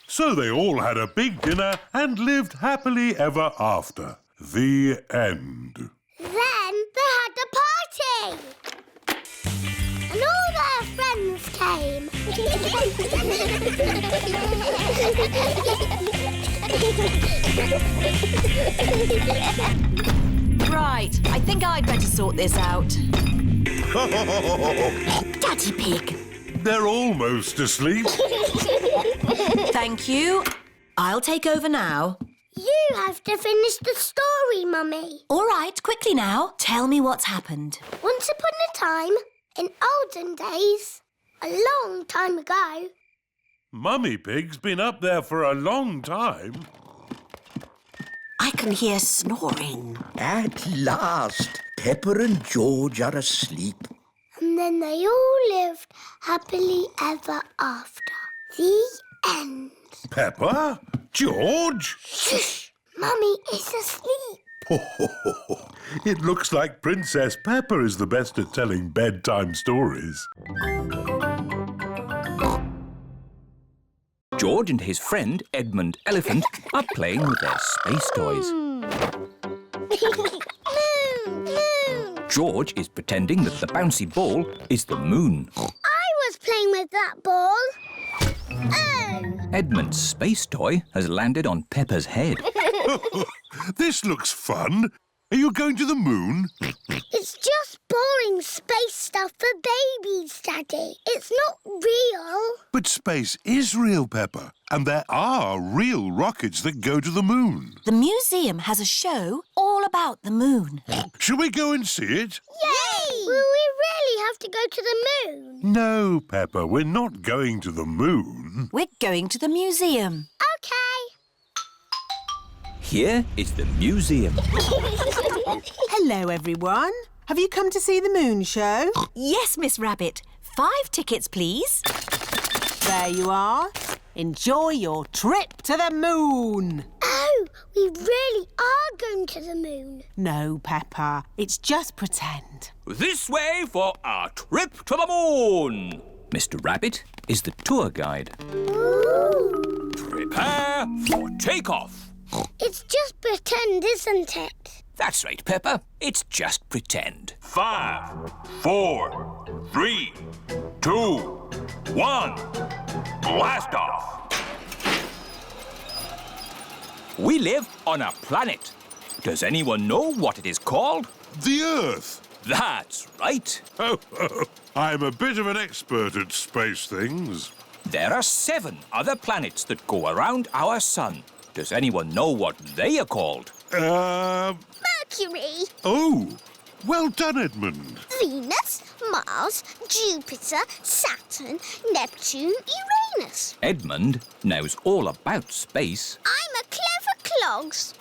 So they all had a big dinner and lived happily ever after. The end. Then they had a party. And all their friends came. Right, I think I'd better sort this out. Daddy Pig. They're almost asleep. Thank you. I'll take over now. You have to finish the story, Mummy. All right, quickly now. Tell me what's happened. Once upon a time, in olden days, a long time ago, Mummy Pig's been up there for a long time. I can hear snoring. at last, Peppa and George are asleep. and then they all lived happily ever after. The end. Peppa? George? Shh! Mummy is asleep. It looks like Princess Peppa is the best at telling bedtime stories. George and his friend, Edmund Elephant, are playing with their space toys. George is pretending that the bouncy ball is the moon. I was playing with that ball. Oh! Edmund's space toy has landed on Peppa's head. This looks fun. Are you going to the moon? It's just boring space stuff for babies, Daddy. It's not real. But space is real, Peppa. And there are real rockets that go to the moon. The museum has a show all about the moon. Shall we go and see it? Yay! Will we really have to go to the moon? No, Peppa, we're not going to the moon. We're going to the museum. OK. Here is the museum. Hello, everyone. Have you come to see the moon show? Yes, Miss Rabbit. 5 tickets, please. There you are. Enjoy your trip to the moon. Oh, we really are going to the moon. No, Peppa. It's just pretend. This way for our trip to the moon. Mr. Rabbit is the tour guide. Ooh. Prepare for takeoff. It's just pretend, isn't it? That's right, Peppa. It's just pretend. 5, 4, 3, 2, 1. Blast off! We live on a planet. Does anyone know what it is called? The Earth. That's right. I'm a bit of an expert at space things. There are 7 other planets that go around our sun. Does anyone know what they are called? Mercury, Oh, well done, Edmund. Venus, Mars, Jupiter, Saturn, Neptune, Uranus. Edmund knows all about space. I'm a clever clogs.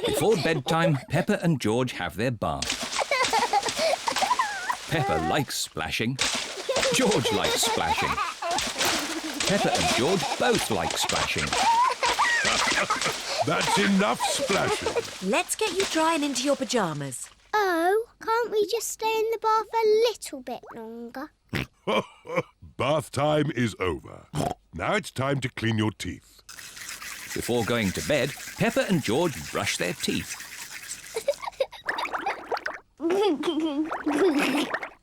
Before bedtime, Peppa and George have their bath. Peppa likes splashing. George likes splashing. Peppa and George both like splashing. That's enough splashing. Let's get you drying into your pyjamas. Oh, can't we just stay in the bath a little bit longer? Bath time is over. Now it's time to clean your teeth. Before going to bed, Peppa and George brush their teeth.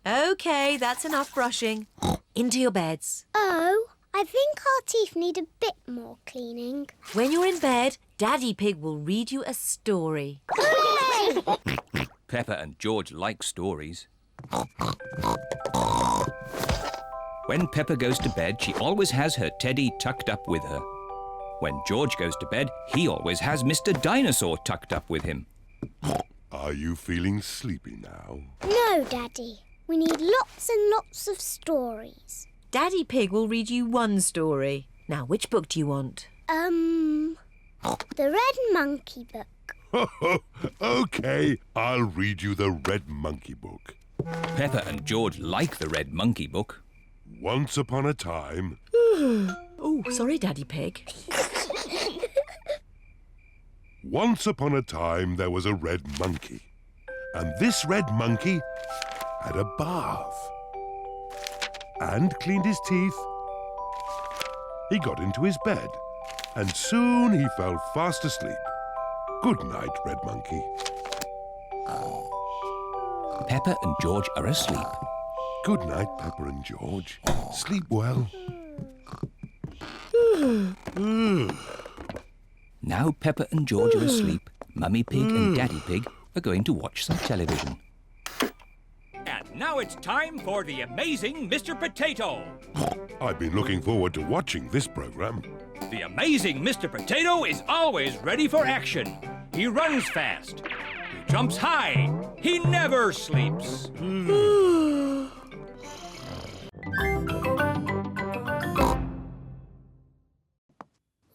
OK, that's enough brushing. Into your beds. Oh, I think our teeth need a bit more cleaning. When you're in bed, Daddy Pig will read you a story. Hooray! Peppa and George like stories. When Peppa goes to bed, she always has her teddy tucked up with her. When George goes to bed, he always has Mr. Dinosaur tucked up with him. Are you feeling sleepy now? No, Daddy. We need lots and lots of stories. Daddy Pig will read you one story. Now, which book do you want? The Red Monkey book. OK, I'll read you the Red Monkey book. Peppa and George like the Red Monkey book. Once upon a time... Oh, sorry, Daddy Pig. Once upon a time, there was a red monkey. And this red monkey had a bath. And cleaned his teeth. He got into his bed. And soon he fell fast asleep. Good night, Red Monkey. Peppa and George are asleep. Good night, Peppa and George. Sleep well. Now Peppa and George are asleep, Mummy Pig and Daddy Pig are going to watch some television. And now it's time for the amazing Mr. Potato. I've been looking forward to watching this programme. The amazing Mr. Potato is always ready for action. He runs fast. He jumps high. He never sleeps.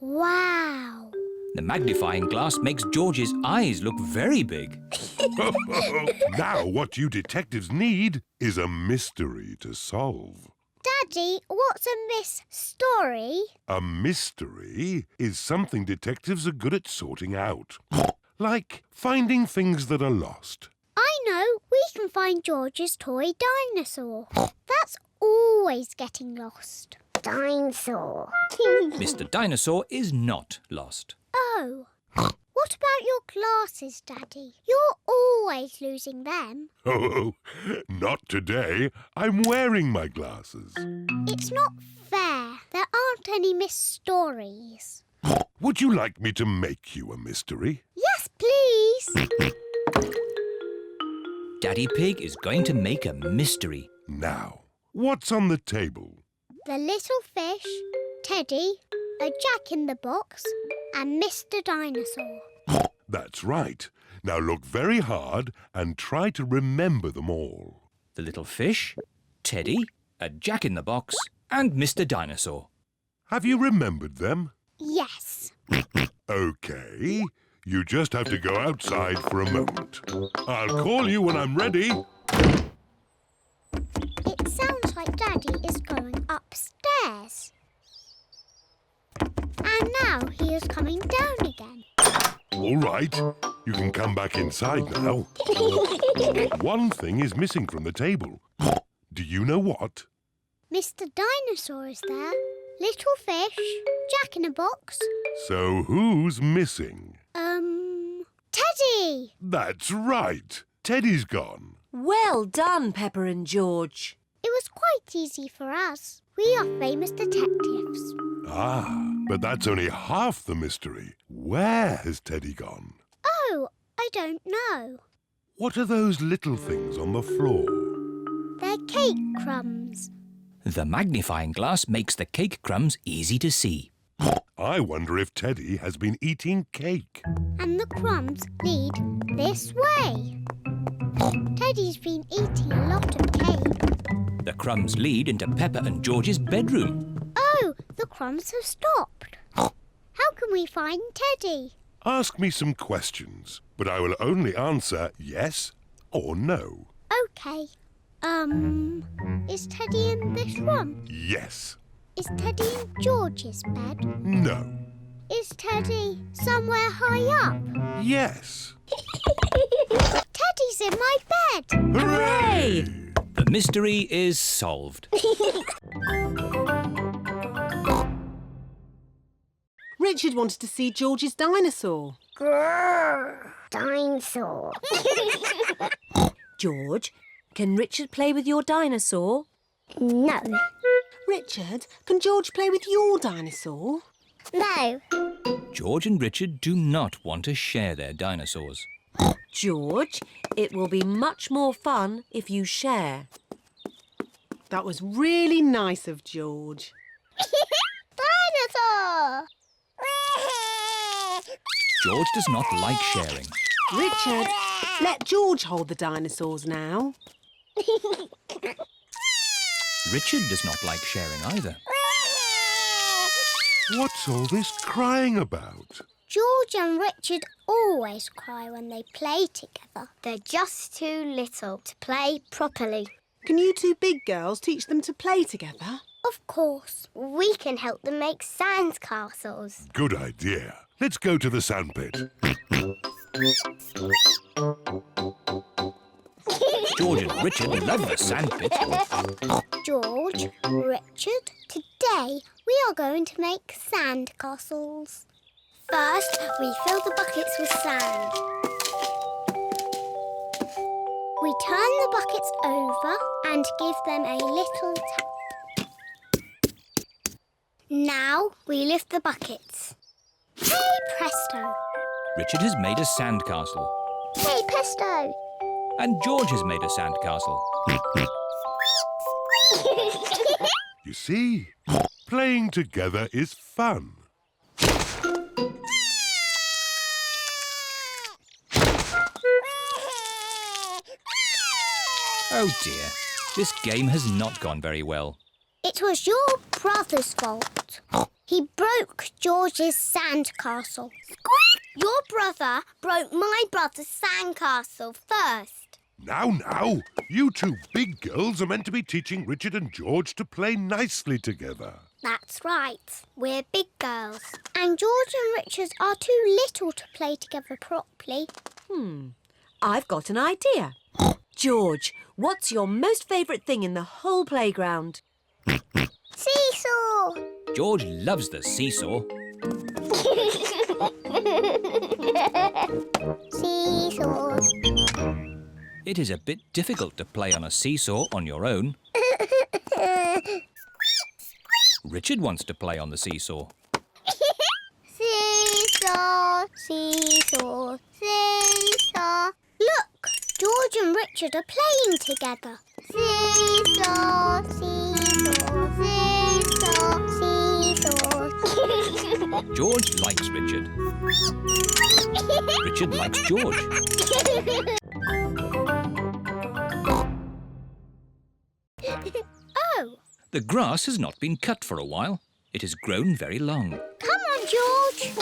Wow. The magnifying glass makes George's eyes look very big. Now what you detectives need is a mystery to solve. Daddy, what's a story? A mystery is something detectives are good at sorting out. Like finding things that are lost. I know. We can find George's toy dinosaur. That's always getting lost. Dinosaur. Mr. Dinosaur is not lost. Oh. What about your glasses, Daddy? You're always losing them. Oh, not today. I'm wearing my glasses. It's not fair. There aren't any stories. Would you like me to make you a mystery? Yes, please. Daddy Pig is going to make a mystery. Now, what's on the table? The little fish, Teddy, a jack-in-the-box, and Mr. Dinosaur. That's right. Now look very hard and try to remember them all. The little fish, Teddy, a jack-in-the-box, and Mr. Dinosaur. Have you remembered them? Yes. OK. You just have to go outside for a moment. I'll call you when I'm ready. It sounds like Daddy is going upstairs. And now he is coming down again. All right. You can come back inside now. One thing is missing from the table. Do you know what? Mr. Dinosaur is there. Little fish, jack-in-a-box. So who's missing? Teddy! That's right. Teddy's gone. Well done, Peppa and George. It was quite easy for us. We are famous detectives. Ah, but that's only half the mystery. Where has Teddy gone? Oh, I don't know. What are those little things on the floor? They're cake crumbs. The magnifying glass makes the cake crumbs easy to see. I wonder if Teddy has been eating cake. And the crumbs lead this way. Teddy's been eating a lot of cake. The crumbs lead into Peppa and George's bedroom. Oh, the crumbs have stopped. How can we find Teddy? Ask me some questions, but I will only answer yes or no. OK. Is Teddy in this room? Yes. Is Teddy in George's bed? No. Is Teddy somewhere high up? Yes. Teddy's in my bed! Hooray! The mystery is solved. Richard wanted to see George's dinosaur. Grrr! Dinosaur. George, can Richard play with your dinosaur? No. Richard, can George play with your dinosaur? No. George and Richard do not want to share their dinosaurs. George, it will be much more fun if you share. That was really nice of George. Dinosaur! George does not like sharing. Richard, let George hold the dinosaurs now. Richard does not like sharing either. What's all this crying about? George and Richard always cry when they play together. They're just too little to play properly. Can you two big girls teach them to play together? Of course. We can help them make sand castles. Good idea. Let's go to the sandpit. George and Richard love the sandpit. George, Richard, today we are going to make sand castles. First, we fill the buckets with sand. We turn the buckets over and give them a little tap. Now we lift the buckets. Hey, presto! Richard has made a sandcastle. Hey, presto! And George has made a sandcastle. You see, playing together is fun. Oh dear, this game has not gone very well. It was your brother's fault. He broke George's sandcastle. Your brother broke my brother's sandcastle first. Now, you two big girls are meant to be teaching Richard and George to play nicely together. That's right. We're big girls. And George and Richard are too little to play together properly. I've got an idea. George, what's your most favourite thing in the whole playground? Seesaw! George loves the seesaw. Seesaw. It is a bit difficult to play on a seesaw on your own. Richard wants to play on the seesaw. Seesaw, seesaw, seesaw. Look, George and Richard are playing together. Seesaw, seesaw, seesaw, seesaw. George likes Richard. Richard likes George. Oh, The grass has not been cut for a while. It has grown very long. come on, George.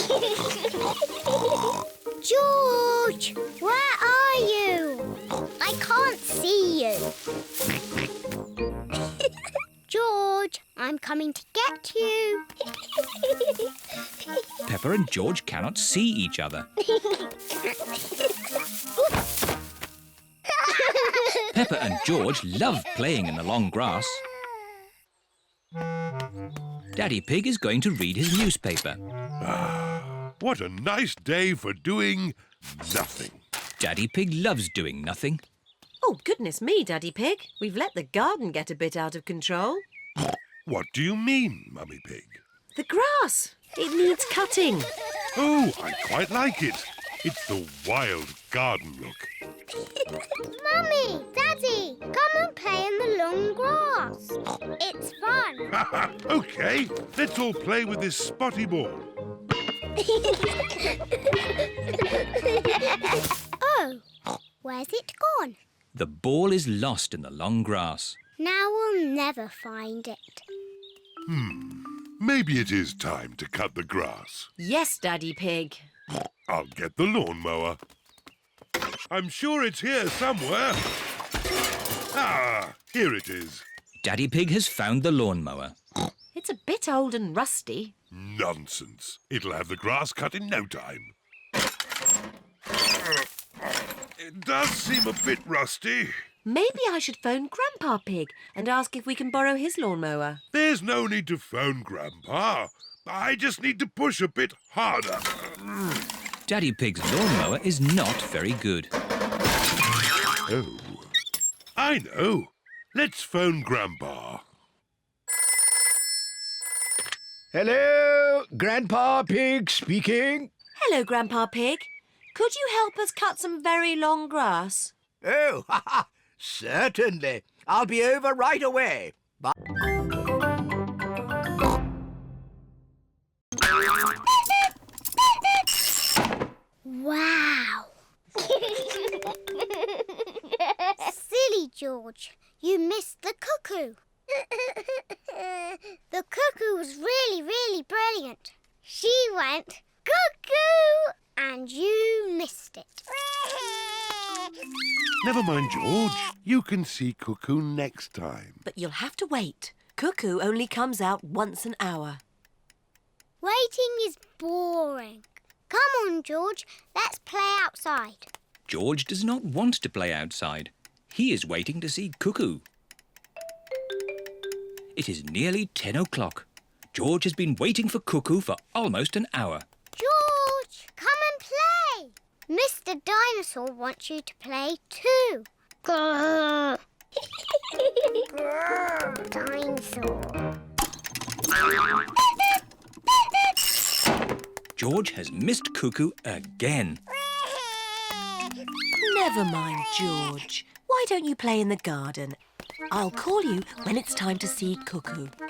George, where are you? I can't see you. George, I'm coming to get you. Peppa and George cannot see each other. Peppa and George love playing in the long grass. Daddy Pig is going to read his newspaper. What a nice day for doing nothing. Daddy Pig loves doing nothing. Oh, goodness me, Daddy Pig. We've let the garden get a bit out of control. What do you mean, Mummy Pig? The grass. It needs cutting. Oh, I quite like it. It's the wild garden look. Mummy, Daddy, come and play in the long grass. It's fun. OK, let's all play with this spotty ball. Oh, where's it gone? The ball is lost in the long grass. Now we'll never find it. Maybe it is time to cut the grass. Yes, Daddy Pig. I'll get the lawnmower. I'm sure it's here somewhere. Ah, here it is. Daddy Pig has found the lawnmower. It's a bit old and rusty. Nonsense. It'll have the grass cut in no time. It does seem a bit rusty. Maybe I should phone Grandpa Pig and ask if we can borrow his lawnmower. There's no need to phone Grandpa. I just need to push a bit harder. Daddy Pig's lawnmower is not very good. Oh, I know. Let's phone Grandpa. Hello, Grandpa Pig speaking. Hello, Grandpa Pig. Could you help us cut some very long grass? Oh, certainly. I'll be over right away. Bye. Wow. Silly George, you missed the cuckoo. The cuckoo was really, really brilliant. She went cuckoo and you missed it. Never mind, George. You can see Cuckoo next time. But you'll have to wait. Cuckoo only comes out once an hour. Waiting is boring. Come on, George, let's play outside. George does not want to play outside. He is waiting to see Cuckoo. It is nearly 10 o'clock. George has been waiting for Cuckoo for almost an hour. George, come and play. Mr. Dinosaur wants you to play too. Grrr. Grrr, dinosaur. George has missed Cuckoo again. Never mind, George. Why don't you play in the garden? I'll call you when it's time to see Cuckoo. To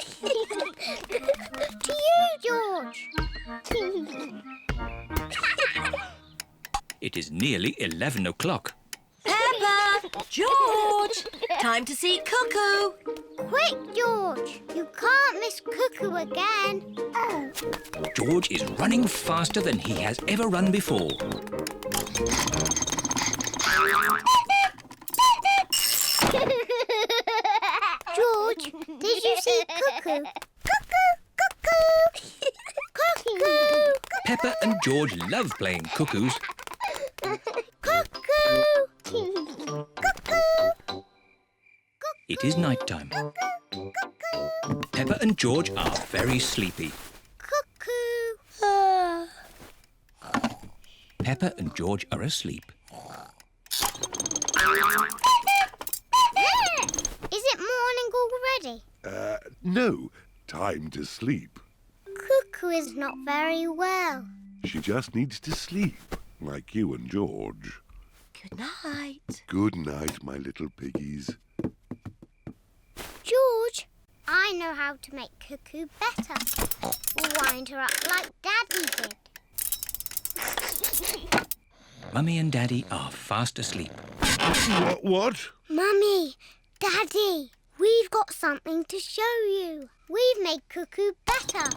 you, George. It is nearly 11 o'clock. Peppa! George! Time to see Cuckoo! Quick, George. You can't miss Cuckoo again. Oh. George is running faster than he has ever run before. Cuckoo. Cuckoo. Cuckoo. Cuckoo. Peppa and George love playing cuckoos. Cuckoo. Cuckoo. It is night time. Peppa and George are very sleepy. Cuckoo. Peppa and George are asleep. Is it morning already? No. Time to sleep. Cuckoo is not very well. She just needs to sleep, like you and George. Good night. Good night, my little piggies. George, I know how to make Cuckoo better. Wind her up like Daddy did. Mummy and Daddy are fast asleep. What? Mummy, Daddy, we've got something to show you. We've made Cuckoo better.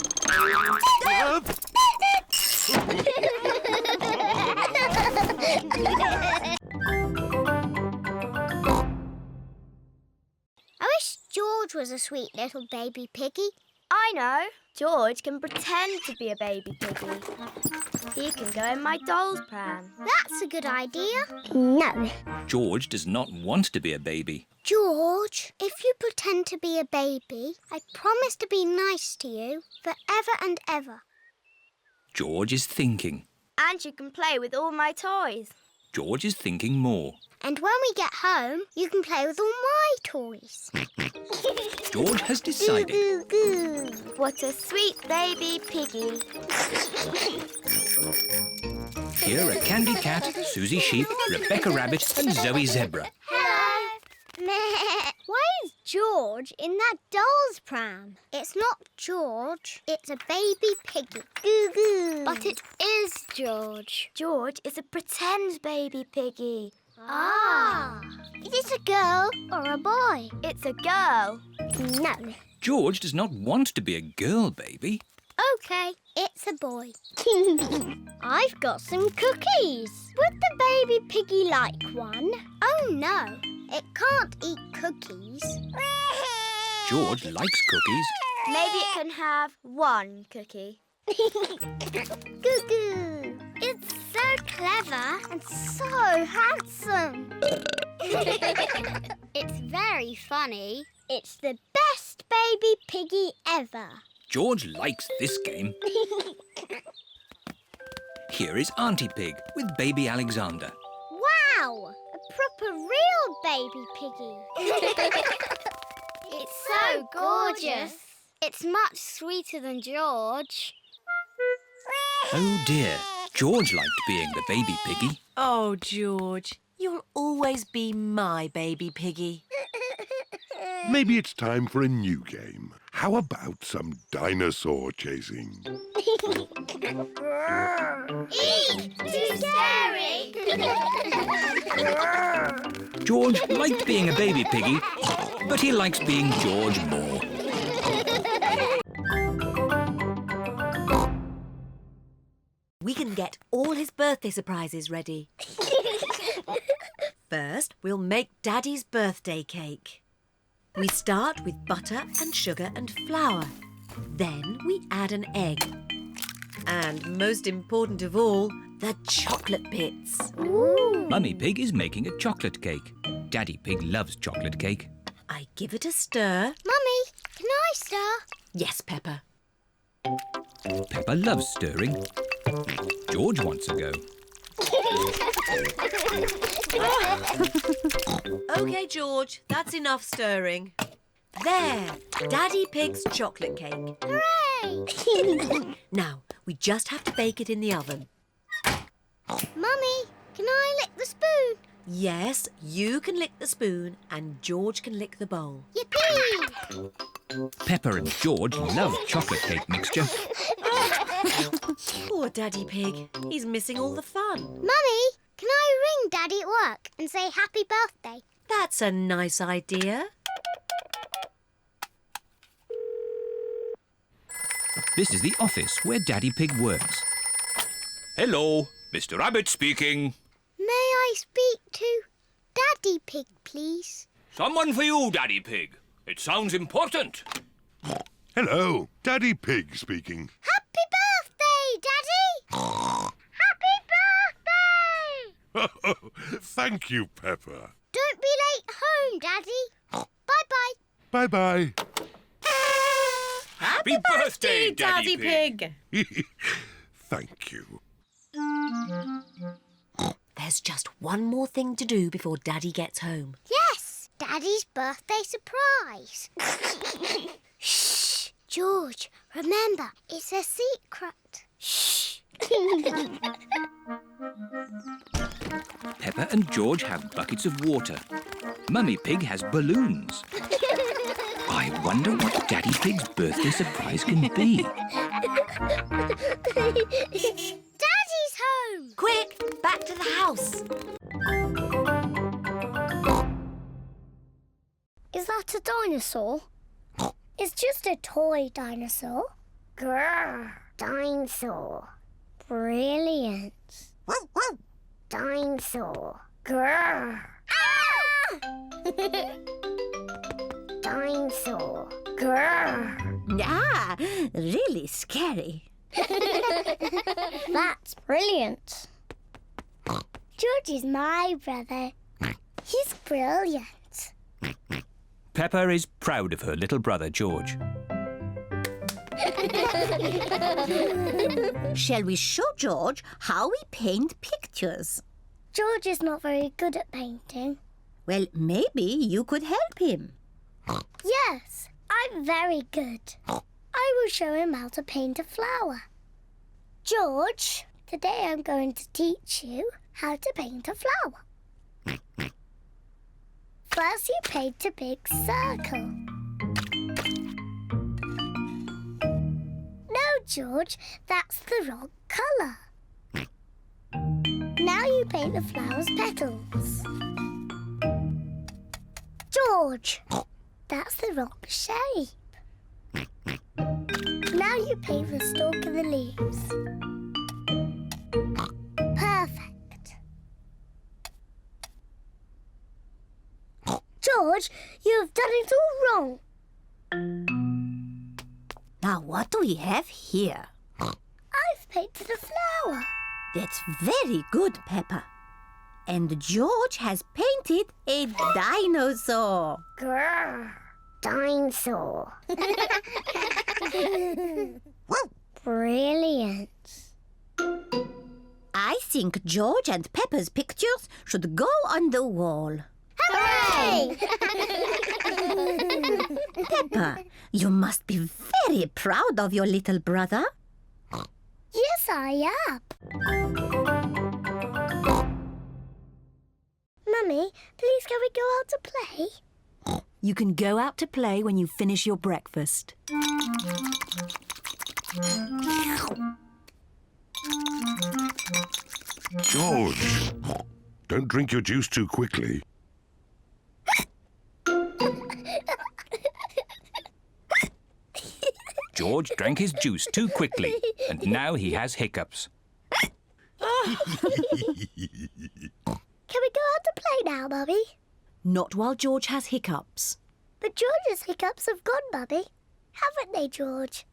I wish George was a sweet little baby piggy. I know. George can pretend to be a baby piggy. He can go in my doll's pram. That's a good idea. No. George does not want to be a baby. George, if you pretend to be a baby, I promise to be nice to you forever and ever. George is thinking. And you can play with all my toys. George is thinking more. And when we get home, you can play with all my toys. George has decided. Goo, goo, goo. What a sweet baby piggy. Here are Candy Cat, Suzy Sheep, Rebecca Rabbit and Zoe Zebra. Hello. Why is George in that doll's pram? It's not George. It's a baby piggy. Goo goo. But it is George. George is a pretend baby piggy. Ah. Is it a girl or a boy? It's a girl. No. George does not want to be a girl baby. OK, it's a boy. I've got some cookies. Would the baby piggy like one? Oh, no. It can't eat cookies. George likes cookies. Maybe it can have one cookie. Goo-goo. It's so clever and so handsome. It's very funny. It's the best baby piggy ever. George likes this game. Here is Auntie Pig with baby Alexander. Wow! A proper real baby piggy. It's so gorgeous. It's much sweeter than George. Oh dear, George liked being the baby piggy. Oh, George, you'll always be my baby piggy. Maybe it's time for a new game. How about some dinosaur chasing? Eek! Too scary! George liked being a baby piggy, but he likes being George more. We can get all his birthday surprises ready. First, we'll make Daddy's birthday cake. We start with butter and sugar and flour. Then we add an egg. And most important of all, the chocolate bits. Ooh. Mummy Pig is making a chocolate cake. Daddy Pig loves chocolate cake. I give it a stir. Mummy, can I stir? Yes, Peppa. Peppa loves stirring. George wants a go. OK, George, that's enough stirring. There, Daddy Pig's chocolate cake. Hooray! Now, we just have to bake it in the oven. Mummy, can I lick the spoon? Yes, you can lick the spoon and George can lick the bowl. Yippee! Peppa and George love chocolate cake mixture. Poor Daddy Pig. He's missing all the fun. Mummy, can I ring Daddy at work and say happy birthday? That's a nice idea. This is the office where Daddy Pig works. Hello, Mr. Rabbit speaking. May I speak to Daddy Pig, please? Someone for you, Daddy Pig. It sounds important. Hello, Daddy Pig speaking. Happy birthday, Daddy! Happy birthday! Thank you, Peppa. Don't be late home, Daddy. Bye-bye. Bye-bye. Happy birthday, Daddy Pig! Thank you. There's just one more thing to do before Daddy gets home. Yes, Daddy's birthday surprise. Shh, George, remember, it's a secret. Shh. Peppa and George have buckets of water. Mummy Pig has balloons. I wonder what Daddy Pig's birthday surprise can be. Daddy's home! Quick, back to the house. Is that a dinosaur? It's just a toy dinosaur. Grrr, dinosaur. Brilliant. Dinosaur. Grrr. Ah! Dinosaur. Grrr. Ah, really scary. That's brilliant. George is my brother. He's brilliant. Peppa is proud of her little brother, George. Shall we show George how we paint pictures? George is not very good at painting. Well, maybe you could help him. Yes, I'm very good. I will show him how to paint a flower. George, today I'm going to teach you how to paint a flower. First, you paint a big circle. No, George, that's the wrong colour. Now you paint the flower's petals. George, that's the wrong shape. Now you paint the stalk of the leaves. Perfect. George, you have done it all wrong. Now, what do we have here? I've painted a flower. That's very good, Peppa. And George has painted a dinosaur. Grrr, dinosaur. Brilliant. I think George and Peppa's pictures should go on the wall. Hooray! Peppa, you must be very proud of your little brother. Yes, I am. Mummy, please can we go out to play? You can go out to play when you finish your breakfast. George, don't drink your juice too quickly. George drank his juice too quickly, and now he has hiccups. Can we go out to play now, Mummy? Not while George has hiccups. But George's hiccups have gone, Mummy. Haven't they, George?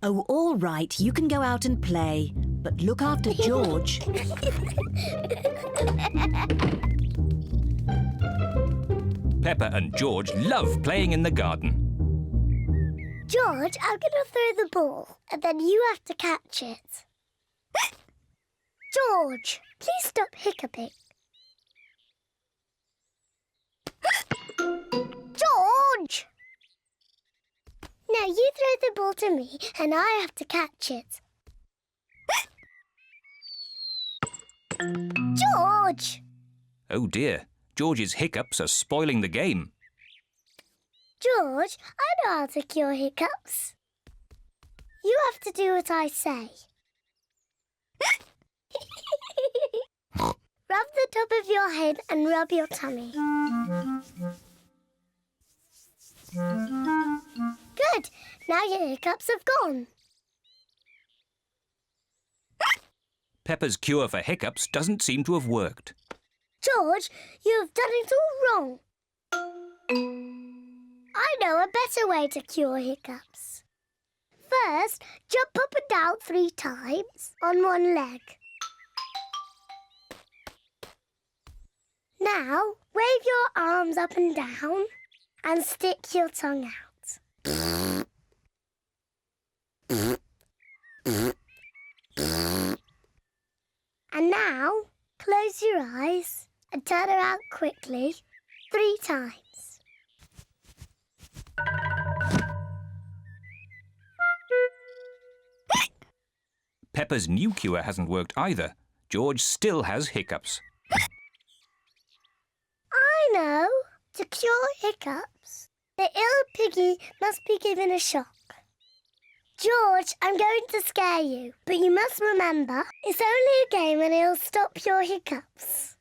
Oh, all right, you can go out and play, but look after George. Peppa and George love playing in the garden. George, I'm going to throw the ball, and then you have to catch it. George, please stop hiccuping. George! Now you throw the ball to me, and I have to catch it. George! Oh dear, George's hiccups are spoiling the game. George, I know how to cure hiccups. You have to do what I say. Rub the top of your head and rub your tummy. Good. Now your hiccups have gone. Peppa's cure for hiccups doesn't seem to have worked. George, you've done it all wrong. I know a better way to cure hiccups. First, jump up and down 3 times on one leg. Now, wave your arms up and down and stick your tongue out. And now, close your eyes and turn around quickly 3 times. Peppa's new cure hasn't worked either. George still has hiccups. I know. To cure hiccups, the ill piggy must be given a shock. George, I'm going to scare you, but you must remember, it's only a game and it'll stop your hiccups.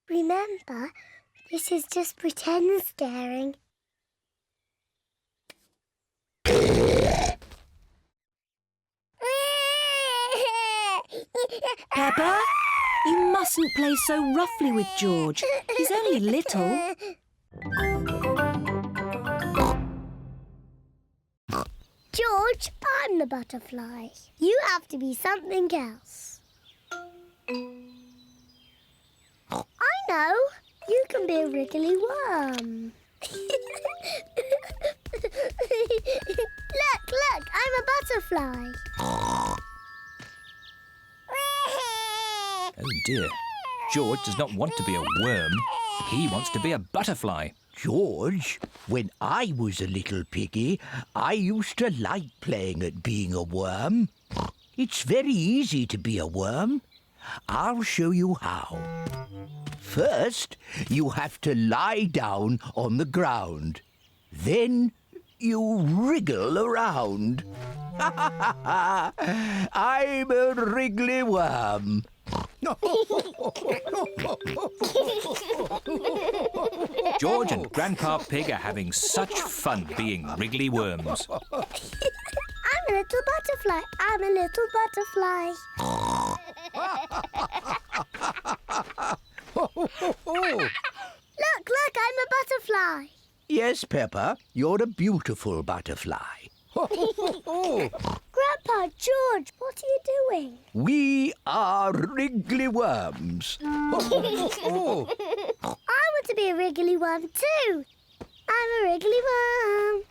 Remember, this is just pretend scaring. Peppa, you mustn't play so roughly with George. He's only little. George, I'm the butterfly. You have to be something else. I know. You can be a wriggly worm. Look, I'm a butterfly. Oh dear. George does not want to be a worm. He wants to be a butterfly. George, when I was a little piggy, I used to like playing at being a worm. It's very easy to be a worm. I'll show you how. First, you have to lie down on the ground. Then you wriggle around. I'm a wriggly worm. George and Grandpa Pig are having such fun being wriggly worms. I'm a little butterfly. I'm a little butterfly. Look, I'm a butterfly. Yes, Peppa, you're a beautiful butterfly. Grandpa, George, what are you doing? We are wriggly worms. I want to be a wriggly worm too. I'm a wriggly worm.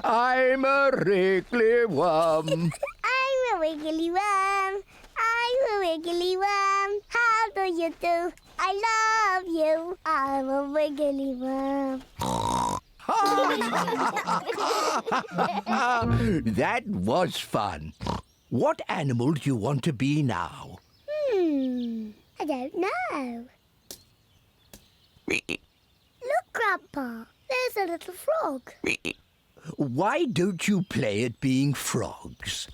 I'm a wriggly worm. I'm a wiggly worm. I'm a wiggly worm. How do you do? I love you. I'm a wiggly worm. That was fun. What animal do you want to be now? I don't know. Look, Grandpa, there's a little frog. Why don't you play at being frogs?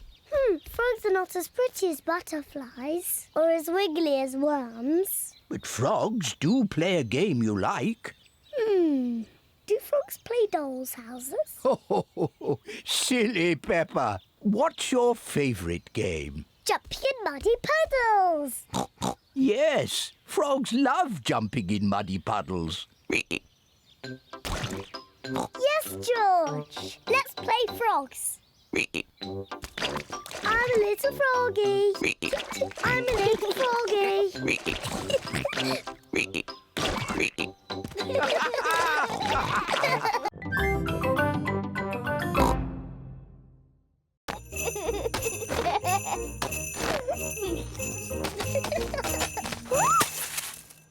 Frogs are not as pretty as butterflies or as wiggly as worms. But frogs do play a game you like. Do frogs play dolls' houses? Silly Peppa. What's your favourite game? Jumping in muddy puddles. Yes, frogs love jumping in muddy puddles. Yes, George. Let's play frogs. I'm a little froggy. I'm a little froggy.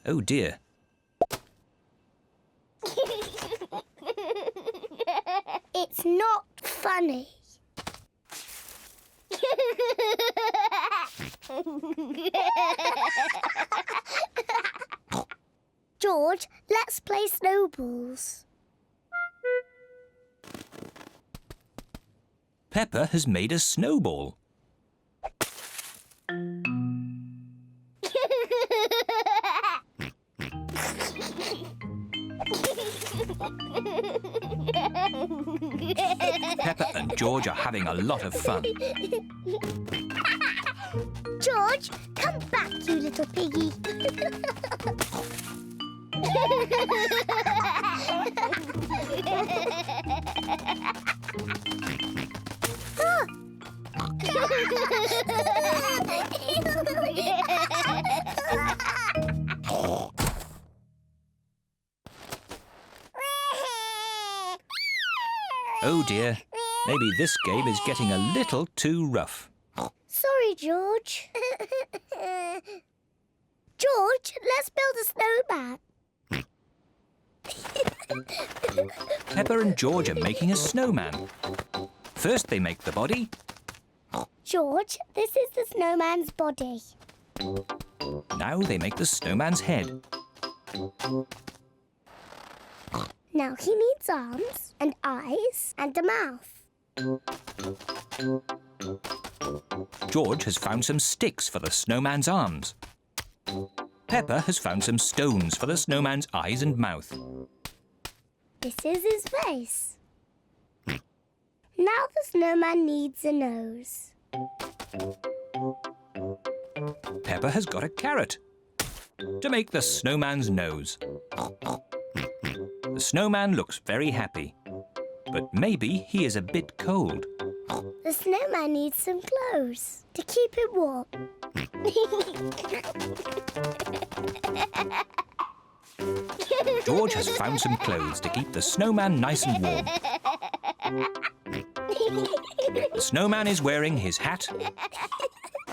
Oh dear. It's not funny. George, let's play snowballs. Peppa has made a snowball. Peppa and George are having a lot of fun. George, come back, you little piggy. Oh dear, maybe this game is getting a little too rough. Sorry, George. George, let's build a snowman. Peppa and George are making a snowman. First they make the body. George, this is the snowman's body. Now they make the snowman's head. Now he needs arms and eyes and a mouth. George has found some sticks for the snowman's arms. Peppa has found some stones for the snowman's eyes and mouth. This is his face. Now the snowman needs a nose. Peppa has got a carrot to make the snowman's nose. The snowman looks very happy, but maybe he is a bit cold. The snowman needs some clothes to keep it warm. George has found some clothes to keep the snowman nice and warm. The snowman is wearing his hat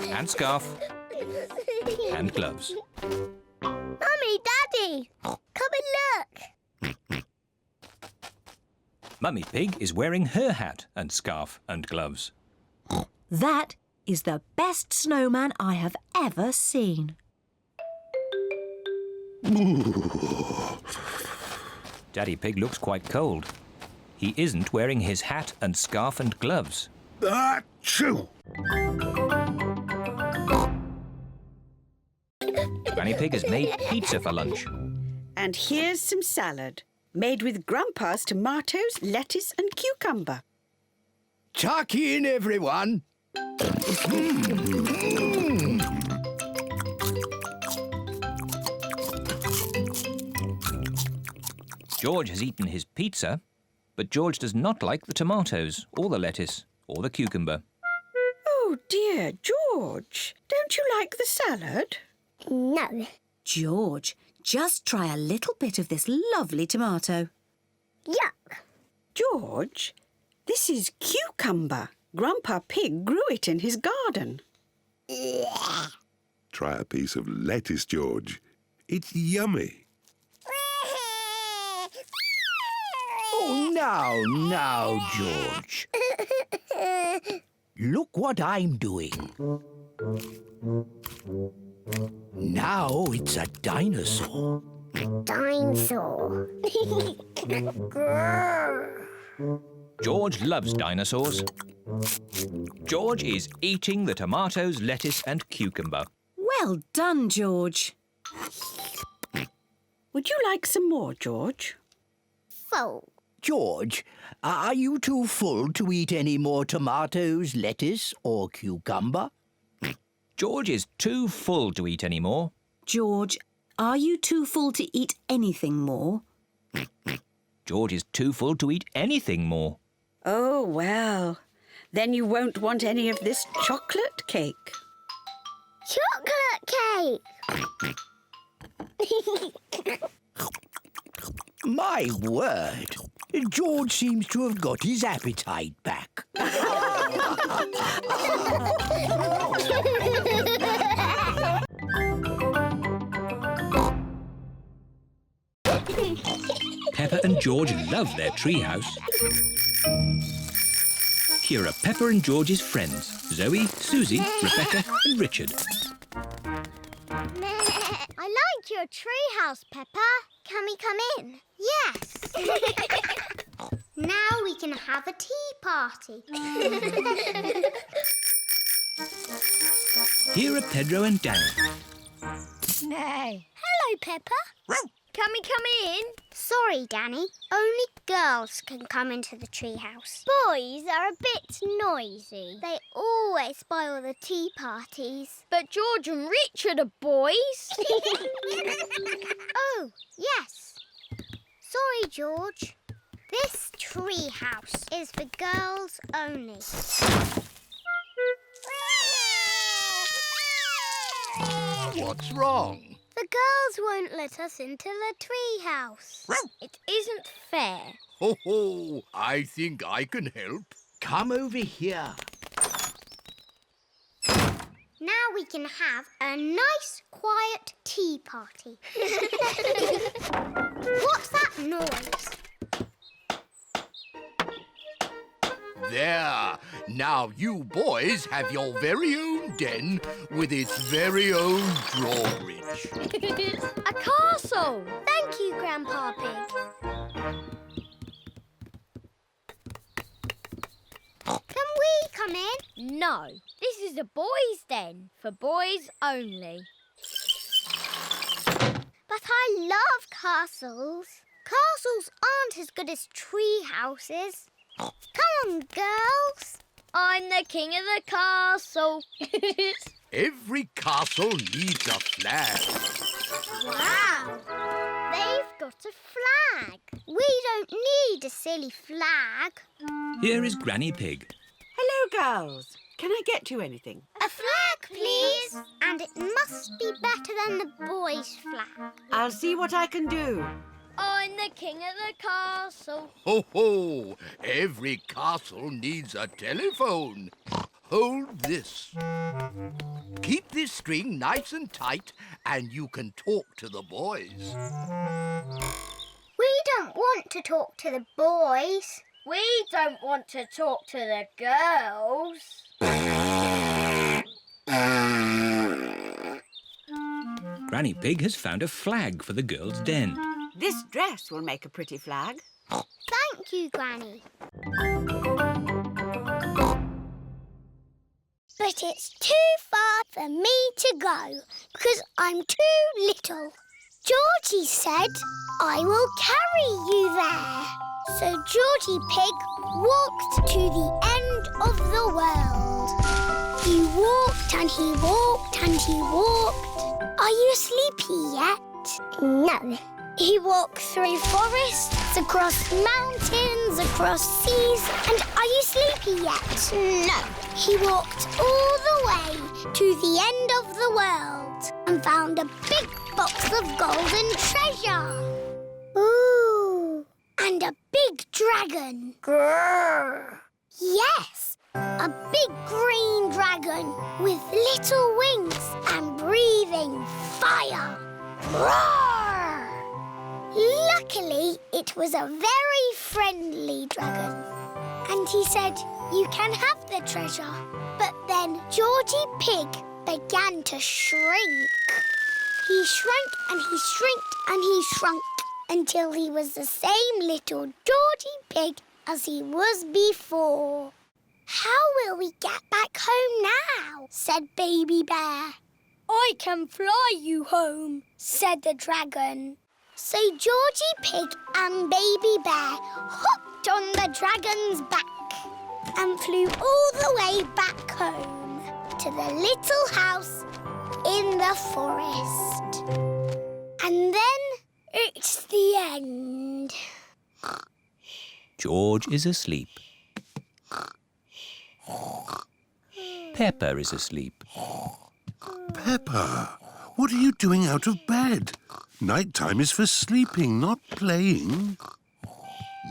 and scarf and gloves. Mummy, Daddy, come and look. Mummy Pig is wearing her hat and scarf and gloves. That is the best snowman I have ever seen. Daddy Pig looks quite cold. He isn't wearing his hat and scarf and gloves. Achoo! Granny Pig has made pizza for lunch. And here's some salad, made with Grandpa's tomatoes, lettuce and cucumber. Tuck in, everyone. George has eaten his pizza, but George does not like the tomatoes or the lettuce or the cucumber. Oh dear, George, don't you like the salad? No. George, just try a little bit of this lovely tomato. Yuck. George, this is cucumber. Grandpa Pig grew it in his garden. Try a piece of lettuce, George. It's yummy. Oh, now, George. Look what I'm doing. Now it's a dinosaur. Dinosaur. George loves dinosaurs. George is eating the tomatoes, lettuce and cucumber. Well done, George. Would you like some more, George? Full. George, are you too full to eat any more tomatoes, lettuce or cucumber? George is too full to eat any more. George, are you too full to eat anything more? George is too full to eat anything more. Oh, well, then you won't want any of this chocolate cake. Chocolate cake! My word, George seems to have got his appetite back. Peppa and George love their treehouse. Here are Peppa and George's friends, Zoe, Suzy, Rebecca and Richard. I like your treehouse, Peppa. Can we come in? Yes. Now we can have a tea party. Here are Pedro and Danny. No. Hello, Peppa. Can we come in? Sorry, Danny. Only girls can come into the treehouse. Boys are a bit noisy. They always spoil the tea parties. But George and Richard are boys. Oh, yes. Sorry, George. This treehouse is for girls only. What's wrong? The girls won't let us into the treehouse. It isn't fair. Ho ho! I think I can help. Come over here. Now we can have a nice, quiet tea party. What's that noise? There. Now you boys have your very own den with its very own drawbridge. A castle. Thank you, Grandpa Pig. Can we come in? No, this is a boys' den for boys only. But I love castles. Castles aren't as good as tree houses. Come on, girls. I'm the king of the castle. Every castle needs a flag. Wow! They've got a flag. We don't need a silly flag. Here is Granny Pig. Hello, girls. Can I get you anything? A flag, please. And it must be better than the boys' flag. I'll see what I can do. I'm the king of the castle. Ho ho! Every castle needs a telephone. Hold this. Keep this string nice and tight and you can talk to the boys. We don't want to talk to the boys. We don't want to talk to the girls. Granny Pig has found a flag for the girls' den. This dress will make a pretty flag. Thank you, Granny. But it's too far for me to go because I'm too little. Georgie said I will carry you there. So Georgie Pig walked to the end of the world. He walked and he walked and he walked. Are you sleepy yet? No. He walked through forests, across mountains, across seas. And are you sleepy yet? No. He walked all the way to the end of the world and found a big box of golden treasure. Ooh. And a big dragon. Grrr. Yes, a big green dragon with little wings and breathing fire. Roar! Luckily, it was a very friendly dragon. And he said, you can have the treasure. But then Georgie Pig began to shrink. He shrank and he shrinked and he shrunk until he was the same little Georgie Pig as he was before. How will we get back home now? Said Baby Bear. I can fly you home, said the dragon. So Georgie Pig and Baby Bear hopped on the dragon's back and flew all the way back home to the little house in the forest. And then it's the end. George is asleep. Peppa is asleep. Peppa, what are you doing out of bed? Night-time is for sleeping, not playing.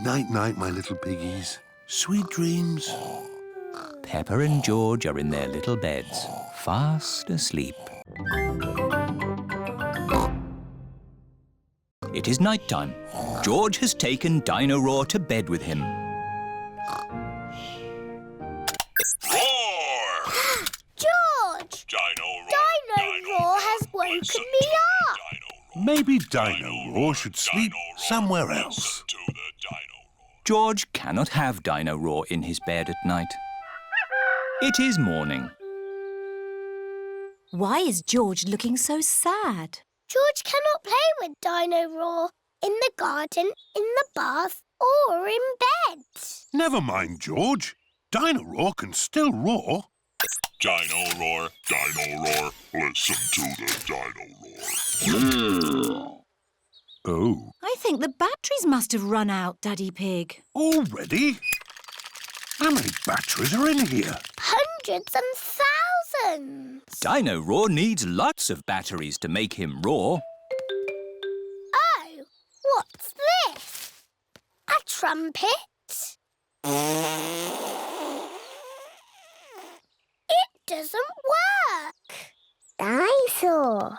Night-night, my little piggies. Sweet dreams. Peppa and George are in their little beds, fast asleep. It is night time. George has taken Dino Roar to bed with him. George! Dino Roar has woken me up. Maybe Dino Roar should sleep somewhere else. George cannot have Dino Roar in his bed at night. It is morning. Why is George looking so sad? George cannot play with Dino Roar. in the garden, in the bath, or in bed. Never mind, George. Dino Roar can still roar. Dino roar, listen to the dino roar. Oh. I think the batteries must have run out, Daddy Pig. Already? How many batteries are in here? Hundreds and thousands. Dino Roar needs lots of batteries to make him roar. Oh, what's this? A trumpet? It doesn't work. Dinosaur.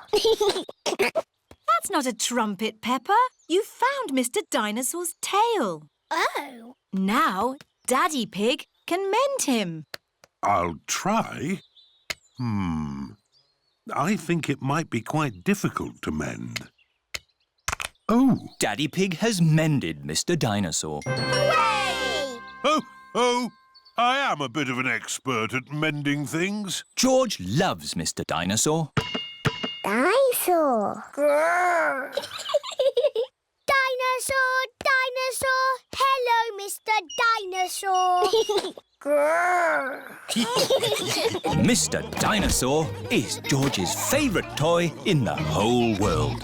That's not a trumpet, Peppa. You found Mr. Dinosaur's tail. Oh. Now, Daddy Pig can mend him. I'll try. I think it might be quite difficult to mend. Oh. Daddy Pig has mended Mr. Dinosaur. Hooray! Ho, ho! I am a bit of an expert at mending things. George loves Mr. Dinosaur. Dinosaur. Dinosaur, dinosaur. Hello, Mr. Dinosaur. Mr. Dinosaur is George's favourite toy in the whole world.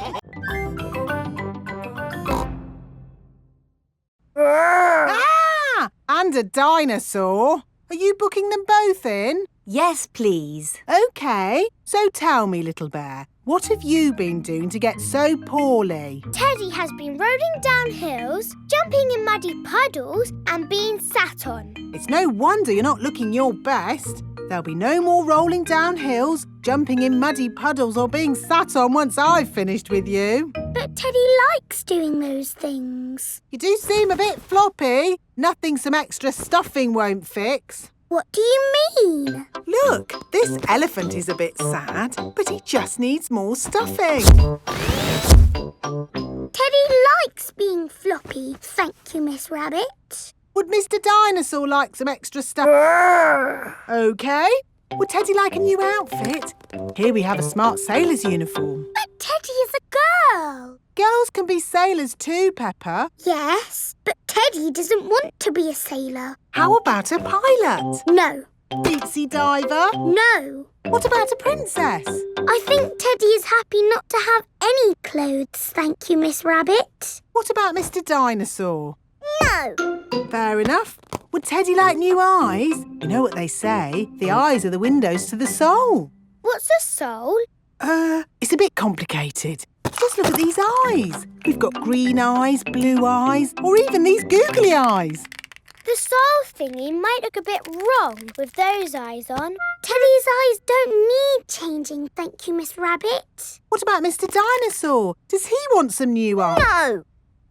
Ah! And a dinosaur. Are you booking them both in? Yes, please. OK. So tell me, little bear, what have you been doing to get so poorly? Teddy has been rolling down hills, jumping in muddy puddles and being sat on. It's no wonder you're not looking your best. There'll be no more rolling down hills, jumping in muddy puddles or being sat on once I've finished with you. But Teddy likes doing those things. You do seem a bit floppy. Nothing some extra stuffing won't fix. What do you mean? Look, this elephant is a bit sad, but he just needs more stuffing. Teddy likes being floppy, thank you, Miss Rabbit. Would Mr. Dinosaur like some extra stuff? OK. Would Teddy like a new outfit? Here we have a smart sailor's uniform. But Teddy is a girl. Girls can be sailors too, Peppa. Yes, but Teddy doesn't want to be a sailor. How about a pilot? No. Deep sea diver? No. What about a princess? I think Teddy is happy not to have any clothes, thank you, Miss Rabbit. What about Mr. Dinosaur? No. Fair enough. Would Teddy like new eyes? You know what they say, the eyes are the windows to the soul. What's a soul? It's a bit complicated. Just look at these eyes. We've got green eyes, blue eyes, or even these googly eyes. The soul thingy might look a bit wrong with those eyes on. Teddy's eyes don't need changing, thank you, Miss Rabbit. What about Mr. Dinosaur? Does he want some new eyes? No.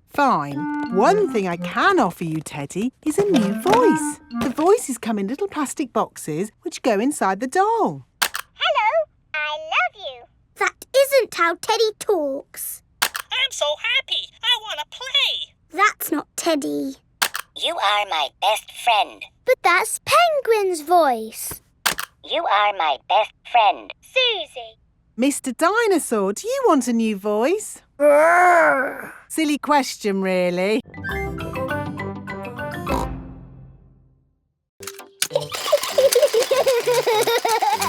Fine. One thing I can offer you, Teddy, is a new voice. The voices come in little plastic boxes which go inside the doll. Hello, I love you. That isn't how Teddy talks. I'm so happy. I want to play. That's not Teddy. You are my best friend. But that's Penguin's voice. You are my best friend. Suzy. Mr. Dinosaur, do you want a new voice? Silly question, really.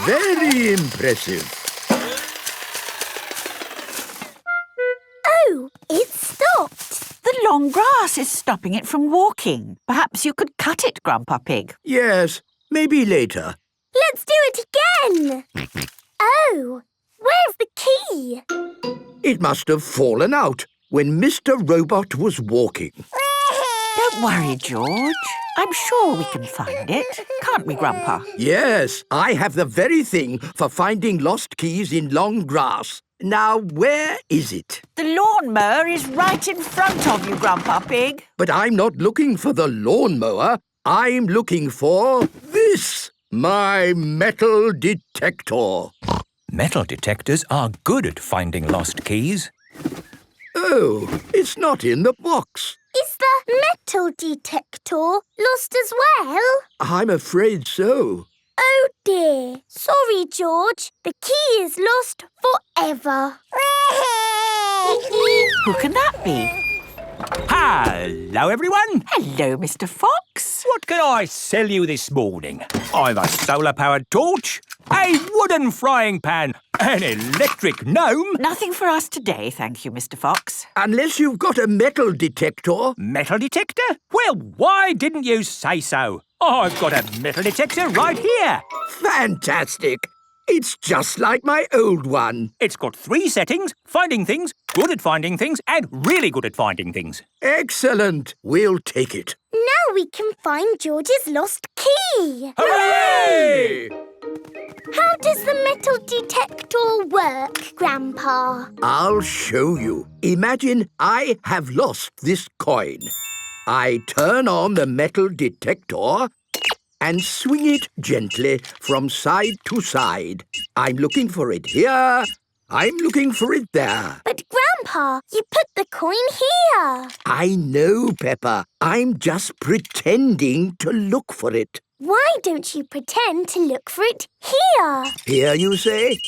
Very impressive. Oh, it's stopped. The long grass is stopping it from walking. Perhaps you could cut it, Grandpa Pig. Yes, maybe later. Let's do it again. Oh, where's the key? It must have fallen out when Mr. Robot was walking. Don't worry, George. I'm sure we can find it. Can't we, Grandpa? Yes, I have the very thing for finding lost keys in long grass. Now, where is it? The lawnmower is right in front of you, Grandpa Pig. But I'm not looking for the lawnmower. I'm looking for this, my metal detector. Metal detectors are good at finding lost keys. Oh, it's not in the box. Is the metal detector lost as well? I'm afraid so. Oh dear. Sorry, George. The key is lost forever. Who can that be? Hello, everyone. Hello, Mr. Fox. What can I sell you this morning? I've a solar-powered torch, a wooden frying pan, an electric gnome. Nothing for us today, thank you, Mr. Fox. Unless you've got a metal detector. Metal detector? Well, why didn't you say so? I've got a metal detector right here. Fantastic. It's just like my old one. It's got 3 settings: finding things, good at finding things, and really good at finding things. Excellent. We'll take it. Now we can find George's lost key. Hooray! How does the metal detector work, Grandpa? I'll show you. Imagine I have lost this coin. I turn on the metal detector and swing it gently from side to side. I'm looking for it here. I'm looking for it there. But, Grandpa, you put the coin here. I know, Peppa. I'm just pretending to look for it. Why don't you pretend to look for it here? Here, you say?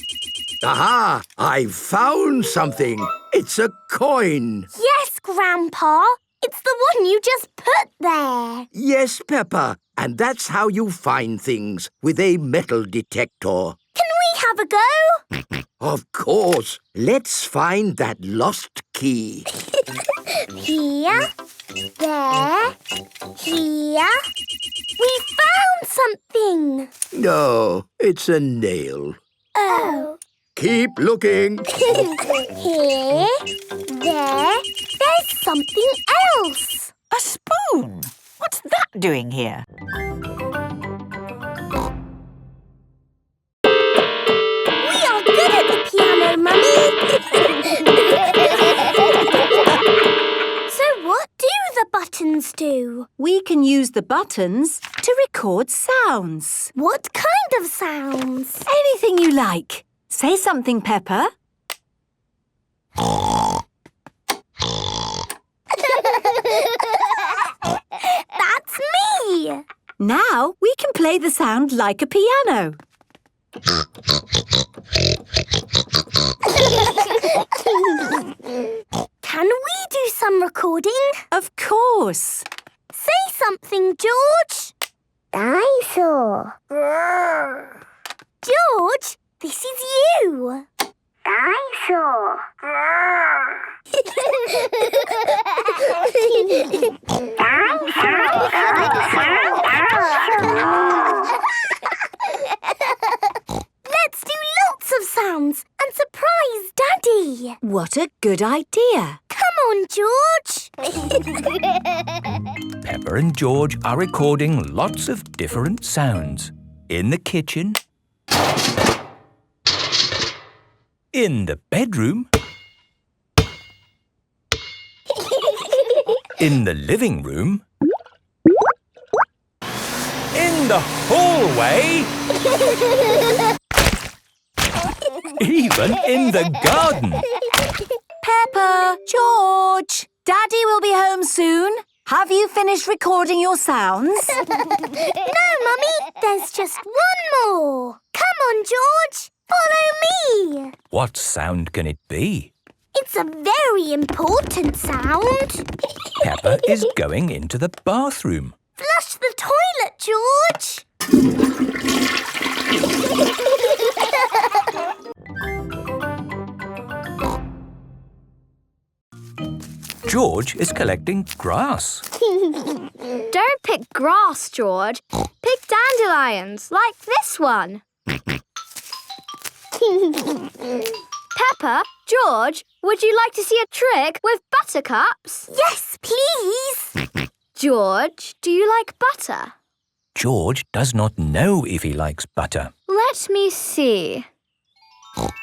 Aha! I've found something. It's a coin. Yes, Grandpa. It's the one you just put there. Yes, Peppa. And that's how you find things, with a metal detector. Can we have a go? Of course. Let's find that lost key. Here, there, here. We found something. No, it's a nail. Oh. Keep looking. Here, there, there's something else. A spoon? What's that doing here? We are good at the piano, Mummy. So what do the buttons do? We can use the buttons to record sounds. What kind of sounds? Anything you like. Say something, Peppa. That's me! Now we can play the sound like a piano. Can we do some recording? Of course. Say something, George. Dinosaur. George, this is you. Dinosaur. Let's do lots of sounds and surprise Daddy. What a good idea. Come on, George. Peppa and George are recording lots of different sounds. In the kitchen, in the bedroom, in the living room, in the hallway, even in the garden. Peppa, George, Daddy will be home soon. Have you finished recording your sounds? No, Mummy, there's just one more. Come on, George, follow me. What sound can it be? It's a very important sound. Peppa is going into the bathroom. Flush the toilet, George. George is collecting grass. Don't pick grass, George. Pick dandelions, like this one. Peppa, George, would you like to see a trick with buttercups? Yes, please. George, do you like butter? George does not know if he likes butter. Let me see.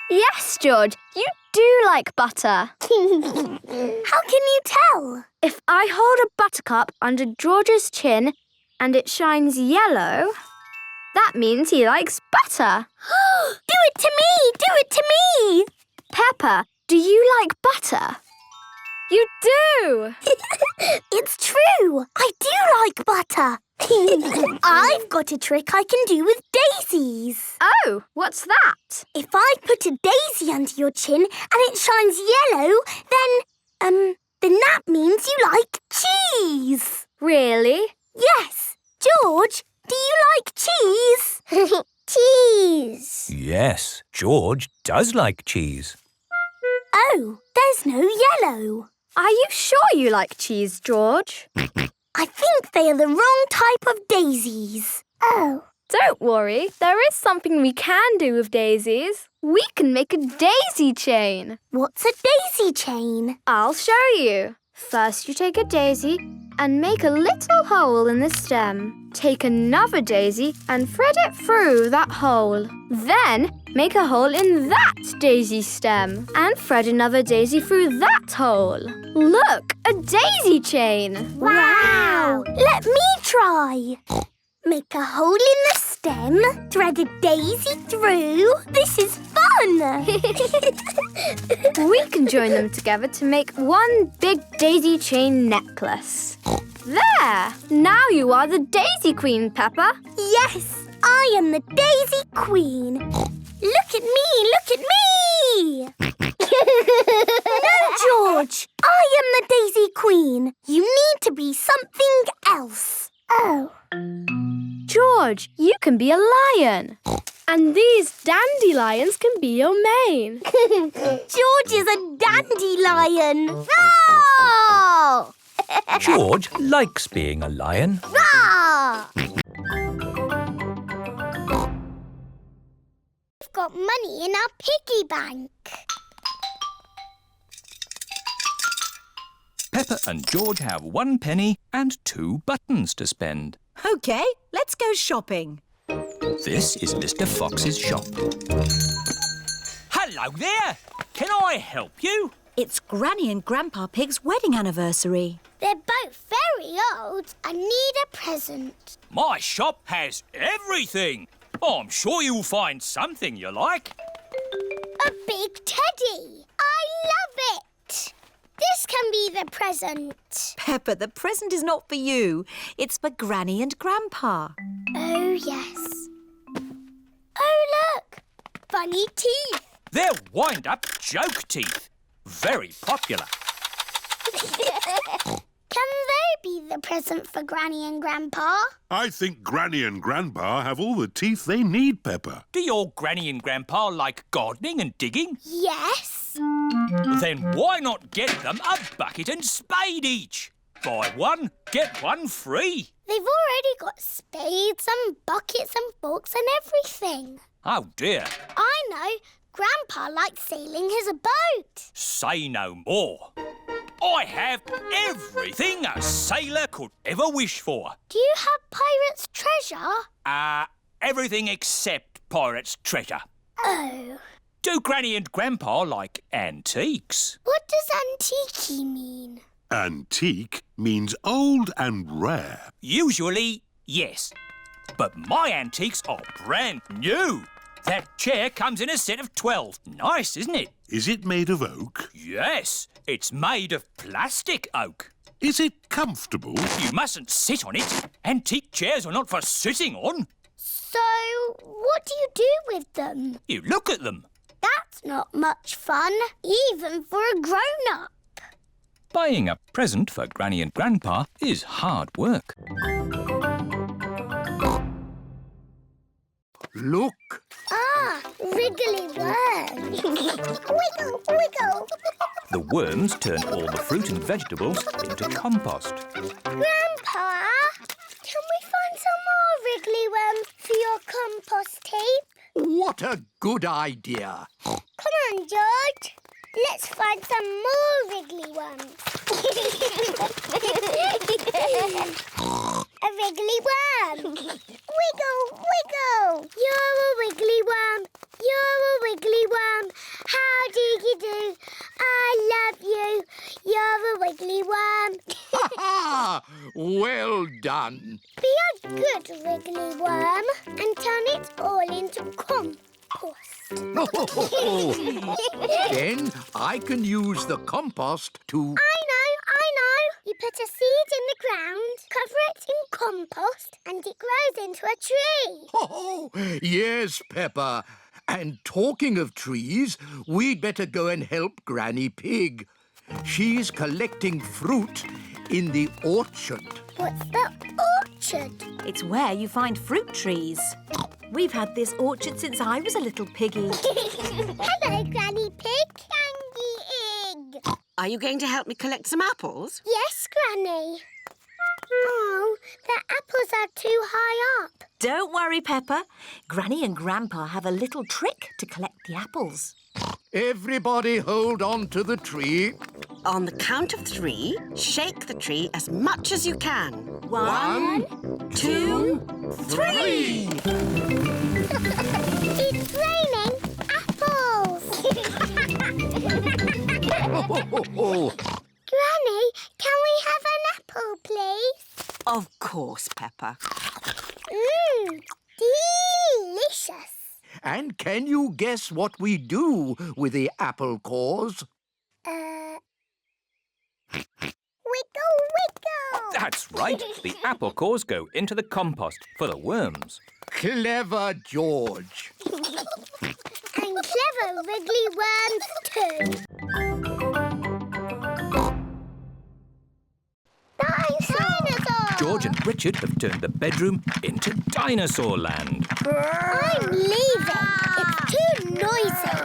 Yes, George, you do like butter. How can you tell? If I hold a buttercup under George's chin and it shines yellow, that means he likes butter. Do it to me! Do it to me! Peppa, do you like butter? You do! It's true! I do like butter. I've got a trick I can do with daisies. Oh, what's that? If I put a daisy under your chin and it shines yellow, then, then that means you like cheese. Really? Yes. George, do you like cheese? Cheese. Yes, George does like cheese. Oh, there's no yellow. Are you sure you like cheese, George? I think they are the wrong type of daisies. Oh. Don't worry, there is something we can do with daisies. We can make a daisy chain. What's a daisy chain? I'll show you. First you take a daisy and make a little hole in the stem. Take another daisy and thread it through that hole. Then make a hole in that daisy stem and thread another daisy through that hole. Look, a daisy chain. Wow! Let me try. Make a hole in the stem, thread a daisy through. This is fun! We can join them together to make one big daisy chain necklace. There! Now you are the Daisy Queen, Peppa. Yes, I am the Daisy Queen. Look at me, look at me! No, George, I am the Daisy Queen. You need to be something else. Oh. George, you can be a lion. And these dandelions can be your mane. George is a dandelion. Roar! George likes being a lion. Roar! We've got money in our piggy bank. Peppa and George have 1 penny and 2 buttons to spend. OK, let's go shopping. This is Mr. Fox's shop. Hello there! Can I help you? It's Granny and Grandpa Pig's wedding anniversary. They're both very old and need a present. My shop has everything. I'm sure you'll find something you like. A big teddy. I love it. This can be the present. Peppa, the present is not for you. It's for Granny and Grandpa. Oh, yes. Oh, look. Funny teeth. They're wind-up joke teeth. Very popular. Can they be the present for Granny and Grandpa? I think Granny and Grandpa have all the teeth they need, Peppa. Do your Granny and Grandpa like gardening and digging? Yes. Then why not get them a bucket and spade each? Buy one, get one free. They've already got spades and buckets and forks and everything. Oh, dear. I know. Grandpa likes sailing his boat. Say no more. I have everything a sailor could ever wish for. Do you have pirate's treasure? Everything except pirate's treasure. Oh. Do Granny and Grandpa like antiques? What does antique mean? Antique means old and rare. Usually, yes. But my antiques are brand new. That chair comes in a set of 12. Nice, isn't it? Is it made of oak? Yes, it's made of plastic oak. Is it comfortable? You mustn't sit on it. Antique chairs are not for sitting on. So, what do you do with them? You look at them. That's not much fun, even for a grown-up. Buying a present for Granny and Grandpa is hard work. Look. Wriggly worms. Wiggle, wiggle. The worms turn all the fruit and vegetables into compost. Grandpa, can we find some more wriggly worms for your compost heap? What a good idea. Come on, George. Let's find some more wriggly worms. A wriggly worm. Wiggle, wiggle. You're a wiggly worm. You're a wiggly worm. How do you do? I love you. You're a wiggly worm. Ha ha! Well done. Be a good wiggly worm and turn it all into compost. Then I can use the compost to... I know. You put a seed in the ground, cover it in compost, and it grows into a tree. Oh, yes, Peppa. And talking of trees, we'd better go and help Granny Pig. She's collecting fruit in the orchard. What's the orchard? It's where you find fruit trees. We've had this orchard since I was a little piggy. Hello, Granny Pig. Candy egg. Are you going to help me collect some apples? Yes, Granny. Oh, the apples are too high up. Don't worry, Peppa. Granny and Grandpa have a little trick to collect the apples. Everybody hold on to the tree. On the count of 3, shake the tree as much as you can. 1, 2, 3! It's raining apples. Granny, can we have an apple, please? Of course, Peppa. Delicious. And can you guess what we do with the apple cores? Wiggle, wiggle. That's right. The apple cores go into the compost for the worms. Clever George. And clever wriggly worms too. Dinosaur! George and Richard have turned the bedroom into dinosaur land. I'm leaving. It's too noisy.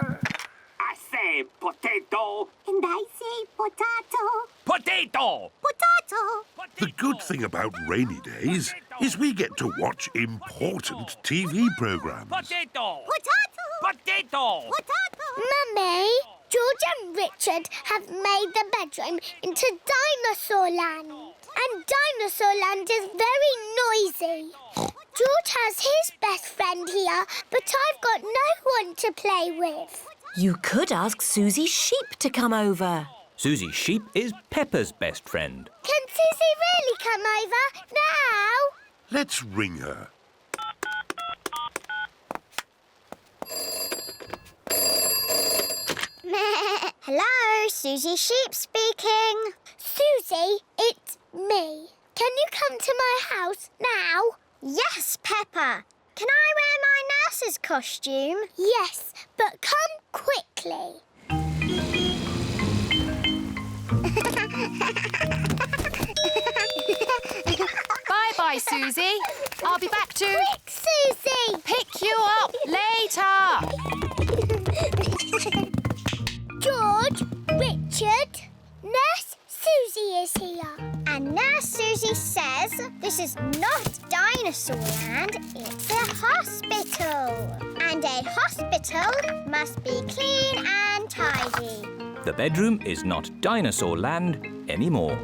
I say potato. And I say potato. Potato! Potato. The good thing about rainy days is we get to watch important TV programmes. Potato! Potato. Potato! Potato. Mummy, George and Richard have made the bedroom into dinosaur land. And dinosaur land is very noisy. George has his best friend here, but I've got no one to play with. You could ask Suzy Sheep to come over. Suzy Sheep is Peppa's best friend. Can Suzy really come over now? Let's ring her. Hello, Suzy Sheep speaking. Suzy, it's me. Can you come to my house now? Yes, Peppa. Can I wear my nurse's costume? Yes, but come quickly. Bye-bye, Suzy. I'll be back to... Quick, Suzy! Pick you up later. George, Richard, Nurse Suzy is here. And Nurse Suzy says this is not dinosaur land, it's a hospital. And a hospital must be clean and tidy. The bedroom is not dinosaur land anymore.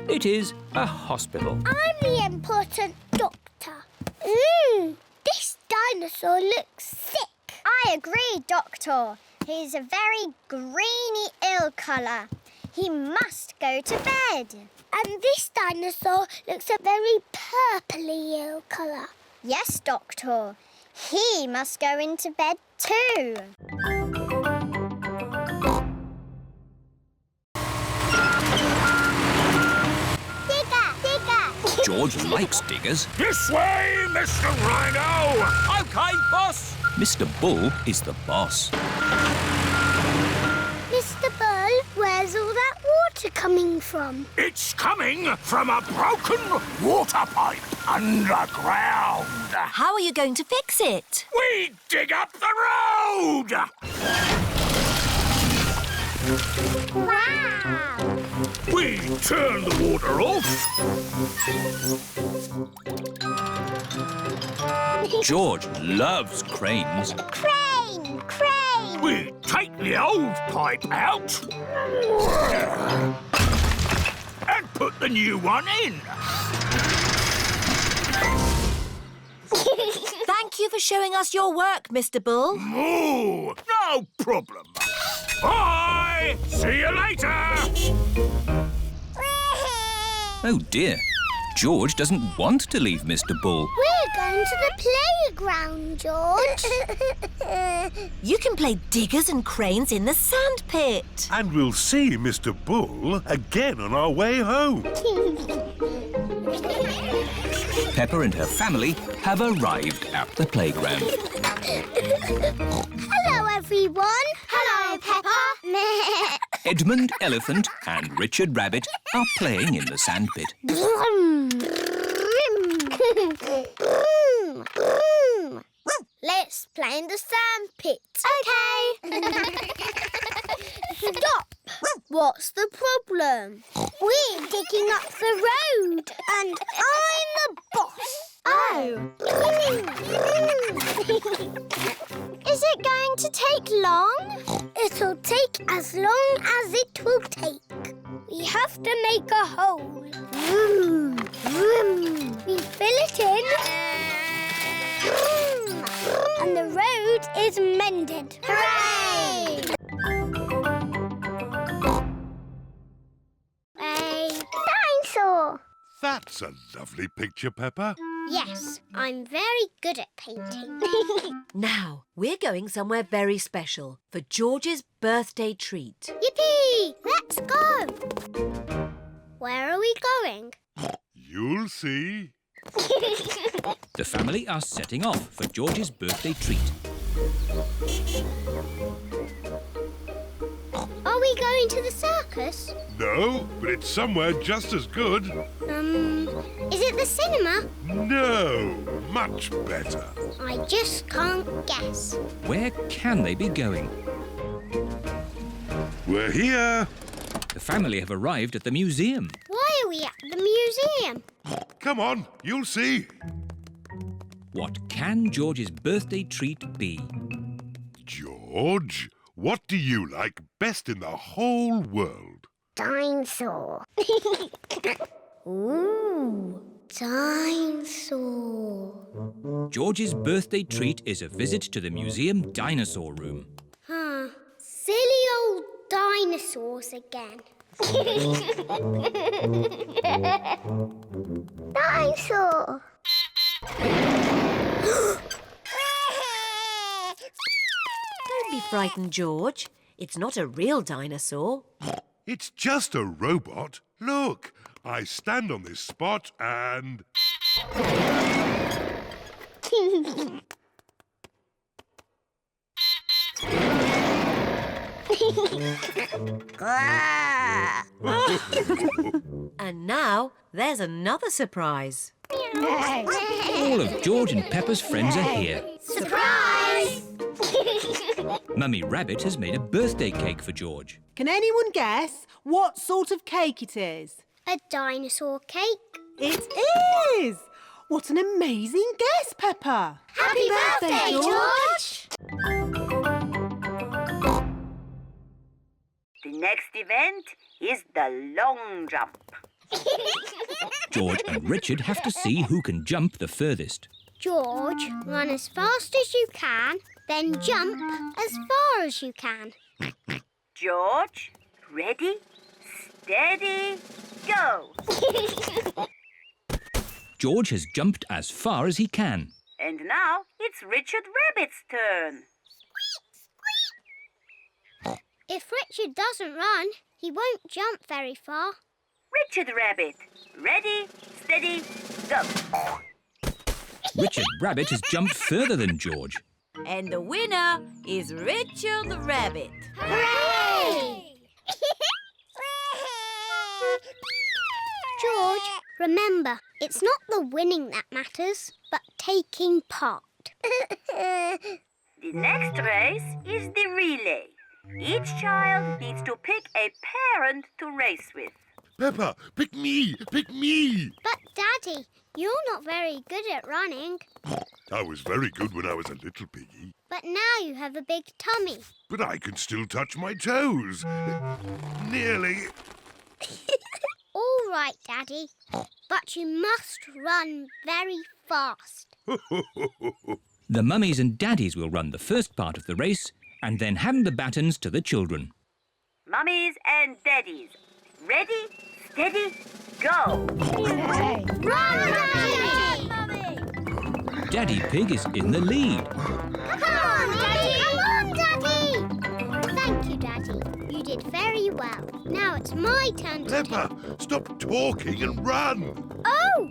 It is a hospital. I'm the important doctor. This dinosaur looks sick. I agree, Doctor. He's a very greeny ill colour. He must go to bed. And this dinosaur looks a very purpley ill colour. Yes, Doctor. He must go into bed too. George likes diggers. This way, Mr. Rhino! OK, boss! Mr. Bull is the boss. Mr. Bull, where's all that water coming from? It's coming from a broken water pipe underground. How are you going to fix it? We dig up the road! Wow! We turn the water off. George loves cranes. Crane! Crane! We take the old pipe out and put the new one in. Thank you for showing us your work, Mr. Bull. Oh, no problem. Bye! See you later! Oh dear. George doesn't want to leave Mr. Bull. We're going to the playground, George. You can play diggers and cranes in the sand pit. And we'll see Mr. Bull again on our way home. Peppa and her family have arrived at the playground. Hello, everyone. Hello, Peppa. Edmund Elephant and Richard Rabbit are playing in the sandpit. Let's play in the sandpit. OK. Stop! What's the problem? We're digging up the road and I'm the boss. Oh. Is it going to take long? It'll take as long as it will take. We have to make a hole. We fill it in. And the road is mended. Hooray! A dinosaur. That's a lovely picture, Peppa. Yes, I'm very good at painting. Now, we're going somewhere very special for George's birthday treat. Yippee! Let's go! Where are we going? You'll see. The family are setting off for George's birthday treat. Are we going to the circus? No, but it's somewhere just as good. Is it the cinema? No, much better. I just can't guess. Where can they be going? We're here. The family have arrived at the museum. Why are we at the museum? Come on, you'll see. What can George's birthday treat be? George, what do you like best in the whole world? Dinosaur. Ooh, dinosaur. George's birthday treat is a visit to the museum dinosaur room. Silly old dinosaurs again. Dinosaur. Don't be frightened, George. It's not a real dinosaur. It's just a robot. Look, I stand on this spot and... And now there's another surprise. All of George and Peppa's friends are here. Surprise! Mummy Rabbit has made a birthday cake for George. Can anyone guess what sort of cake it is? A dinosaur cake. It is! What an amazing guess, Peppa! Happy birthday, George! The next event is the long jump. George and Richard have to see who can jump the furthest. George, run as fast as you can, then jump as far as you can. George, ready, steady, go! George has jumped as far as he can. And now it's Richard Rabbit's turn. If Richard doesn't run, he won't jump very far. Richard Rabbit, ready, steady, go! Richard Rabbit has jumped further than George. And the winner is Richard the Rabbit. Hooray! George, remember, it's not the winning that matters, but taking part. The next race is the relay. Each child needs to pick a parent to race with. Peppa, pick me! Pick me! But, Daddy, you're not very good at running. I was very good when I was a little piggy. But now you have a big tummy. But I can still touch my toes. Nearly. All right, Daddy. But you must run very fast. The mummies and daddies will run the first part of the race and then hand the batons to the children. Mummies and daddies, ready, steady, go! Run, Daddy! Daddy Pig is in the lead. Come on, Daddy! Come on, Daddy! Thank you, Daddy. You did very well. Now it's my turn to Peppa, stop talking and run! Oh!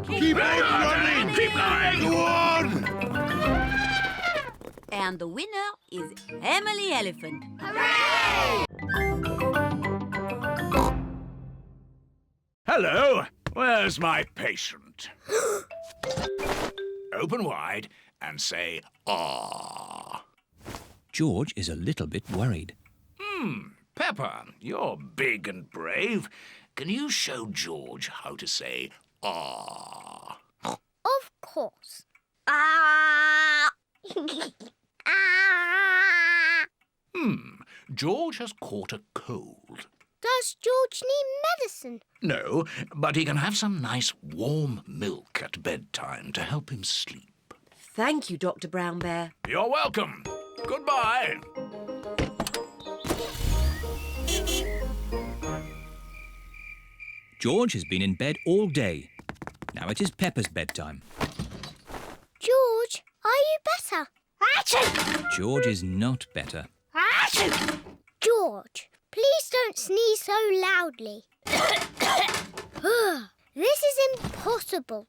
Keep on running! Keep going! Go on! And the winner is Emily Elephant. Hooray! Hello, where's my patient? Open wide and say, ah. George is a little bit worried. Peppa, you're big and brave. Can you show George how to say, ah? Of course. Ah! Ah! George has caught a cold. Does George need medicine? No, but he can have some nice warm milk at bedtime to help him sleep. Thank you, Dr. Brown Bear. You're welcome. Goodbye. George has been in bed all day. Now it is Peppa's bedtime. George, are you better? Achoo! George is not better. Achoo! George, please don't sneeze so loudly. This is impossible.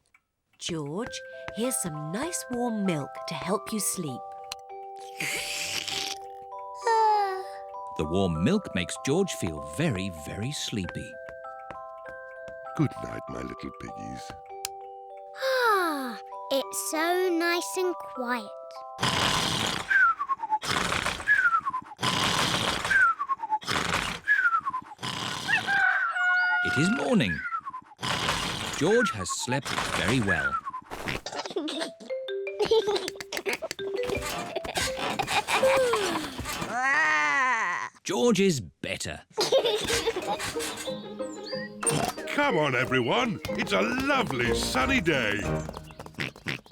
George, here's some nice warm milk to help you sleep. The warm milk makes George feel very, very sleepy. Good night, my little piggies. Ah, it's so nice and quiet. It is morning. George has slept very well. George is better. Come on, everyone. It's a lovely sunny day.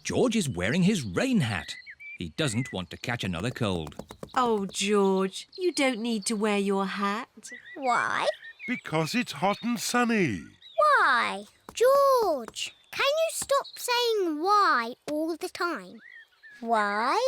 George is wearing his rain hat. He doesn't want to catch another cold. Oh, George, you don't need to wear your hat. Why? Because it's hot and sunny. Why? George, can you stop saying why all the time? Why?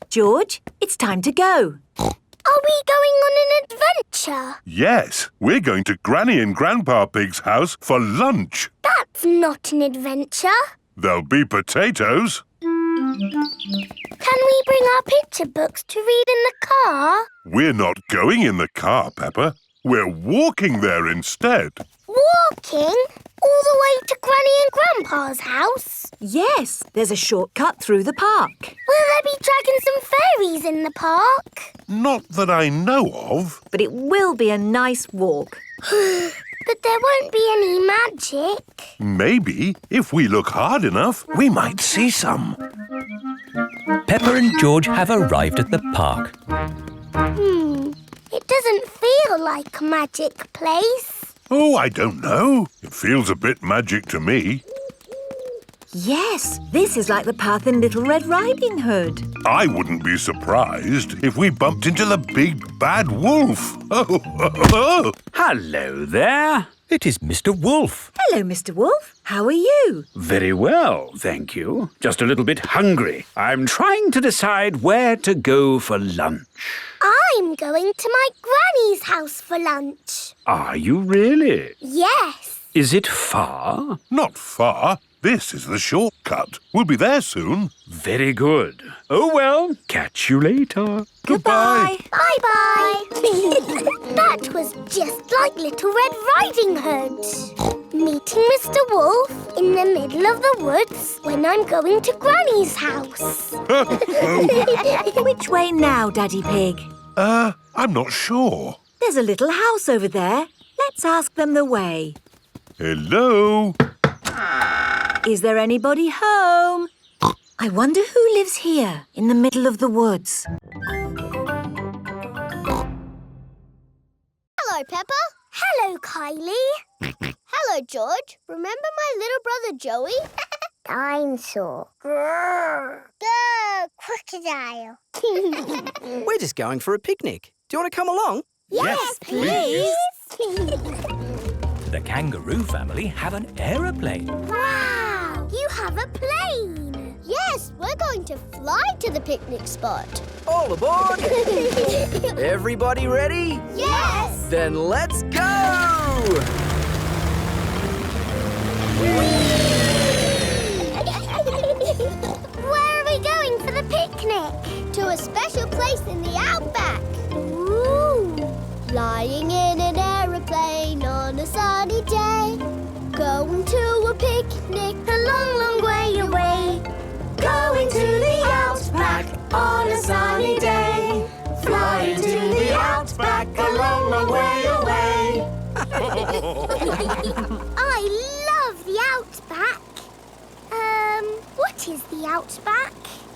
George, it's time to go. Are we going on an adventure? Yes, we're going to Granny and Grandpa Pig's house for lunch. That's not an adventure. There'll be potatoes. Can we bring our picture books to read in the car? We're not going in the car, Peppa. We're walking there instead. Walking? All the way to Granny and Grandpa's house? Yes, there's a shortcut through the park. Will there be dragons and fairies in the park? Not that I know of. But it will be a nice walk. But there won't be any magic. Maybe, if we look hard enough, we might see some. Peppa and George have arrived at the park. It doesn't feel like a magic place. Oh, I don't know. It feels a bit magic to me. Yes, this is like the path in Little Red Riding Hood. I wouldn't be surprised if we bumped into the big bad wolf. Oh. Hello there. It is Mr. Wolf. Hello, Mr. Wolf. How are you? Very well, thank you. Just a little bit hungry. I'm trying to decide where to go for lunch. I'm going to my granny's house for lunch. Are you really? Yes. Is it far? Not far. This is the shortcut. We'll be there soon. Very good. Oh, well, catch you later. Goodbye. Bye-bye. That was just like Little Red Riding Hood. Meeting Mr. Wolf in the middle of the woods when I'm going to Granny's house. Which way now, Daddy Pig? I'm not sure. There's a little house over there. Let's ask them the way. Hello? Is there anybody home? I wonder who lives here in the middle of the woods. Hello, Peppa. Hello, Kylie. Hello, George. Remember my little brother Joey? Dinosaur. Grrr. Grrr, crocodile. We're just going for a picnic. Do you want to come along? Yes, please. The kangaroo family have an aeroplane. Wow! You have a plane. Yes, we're going to fly to the picnic spot. All aboard! Everybody ready? Yes! Then let's go! Whee! picnic. To a special place in the Outback. Ooh! Flying in an aeroplane on a sunny day. Going to a picnic a long, long way away. Going to the Outback on a sunny day. Flying to the Outback a long, long way away. I love the Outback. What is the Outback?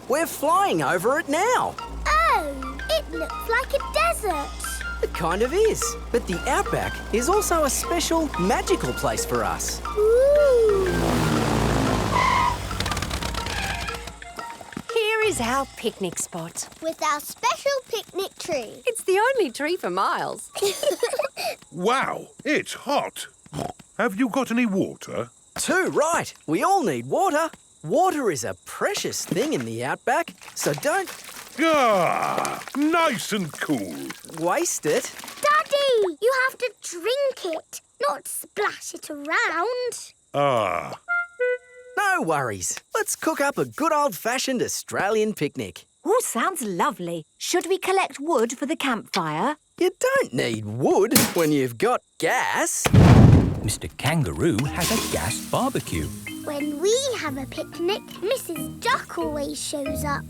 We're flying over it now. Oh, it looks like a desert. It kind of is. But the Outback is also a special, magical place for us. Ooh. Here is our picnic spot. With our special picnic tree. It's the only tree for miles. Wow, it's hot. Have you got any water? Too right. We all need water. Water is a precious thing in the Outback, so don't... Ah, nice and cool. Waste it. Daddy, you have to drink it, not splash it around. Ah. No worries. Let's cook up a good old-fashioned Australian picnic. Oh, sounds lovely. Should we collect wood for the campfire? You don't need wood when you've got gas. Mr. Kangaroo has a gas barbecue. When we have a picnic, Mrs. Duck always shows up.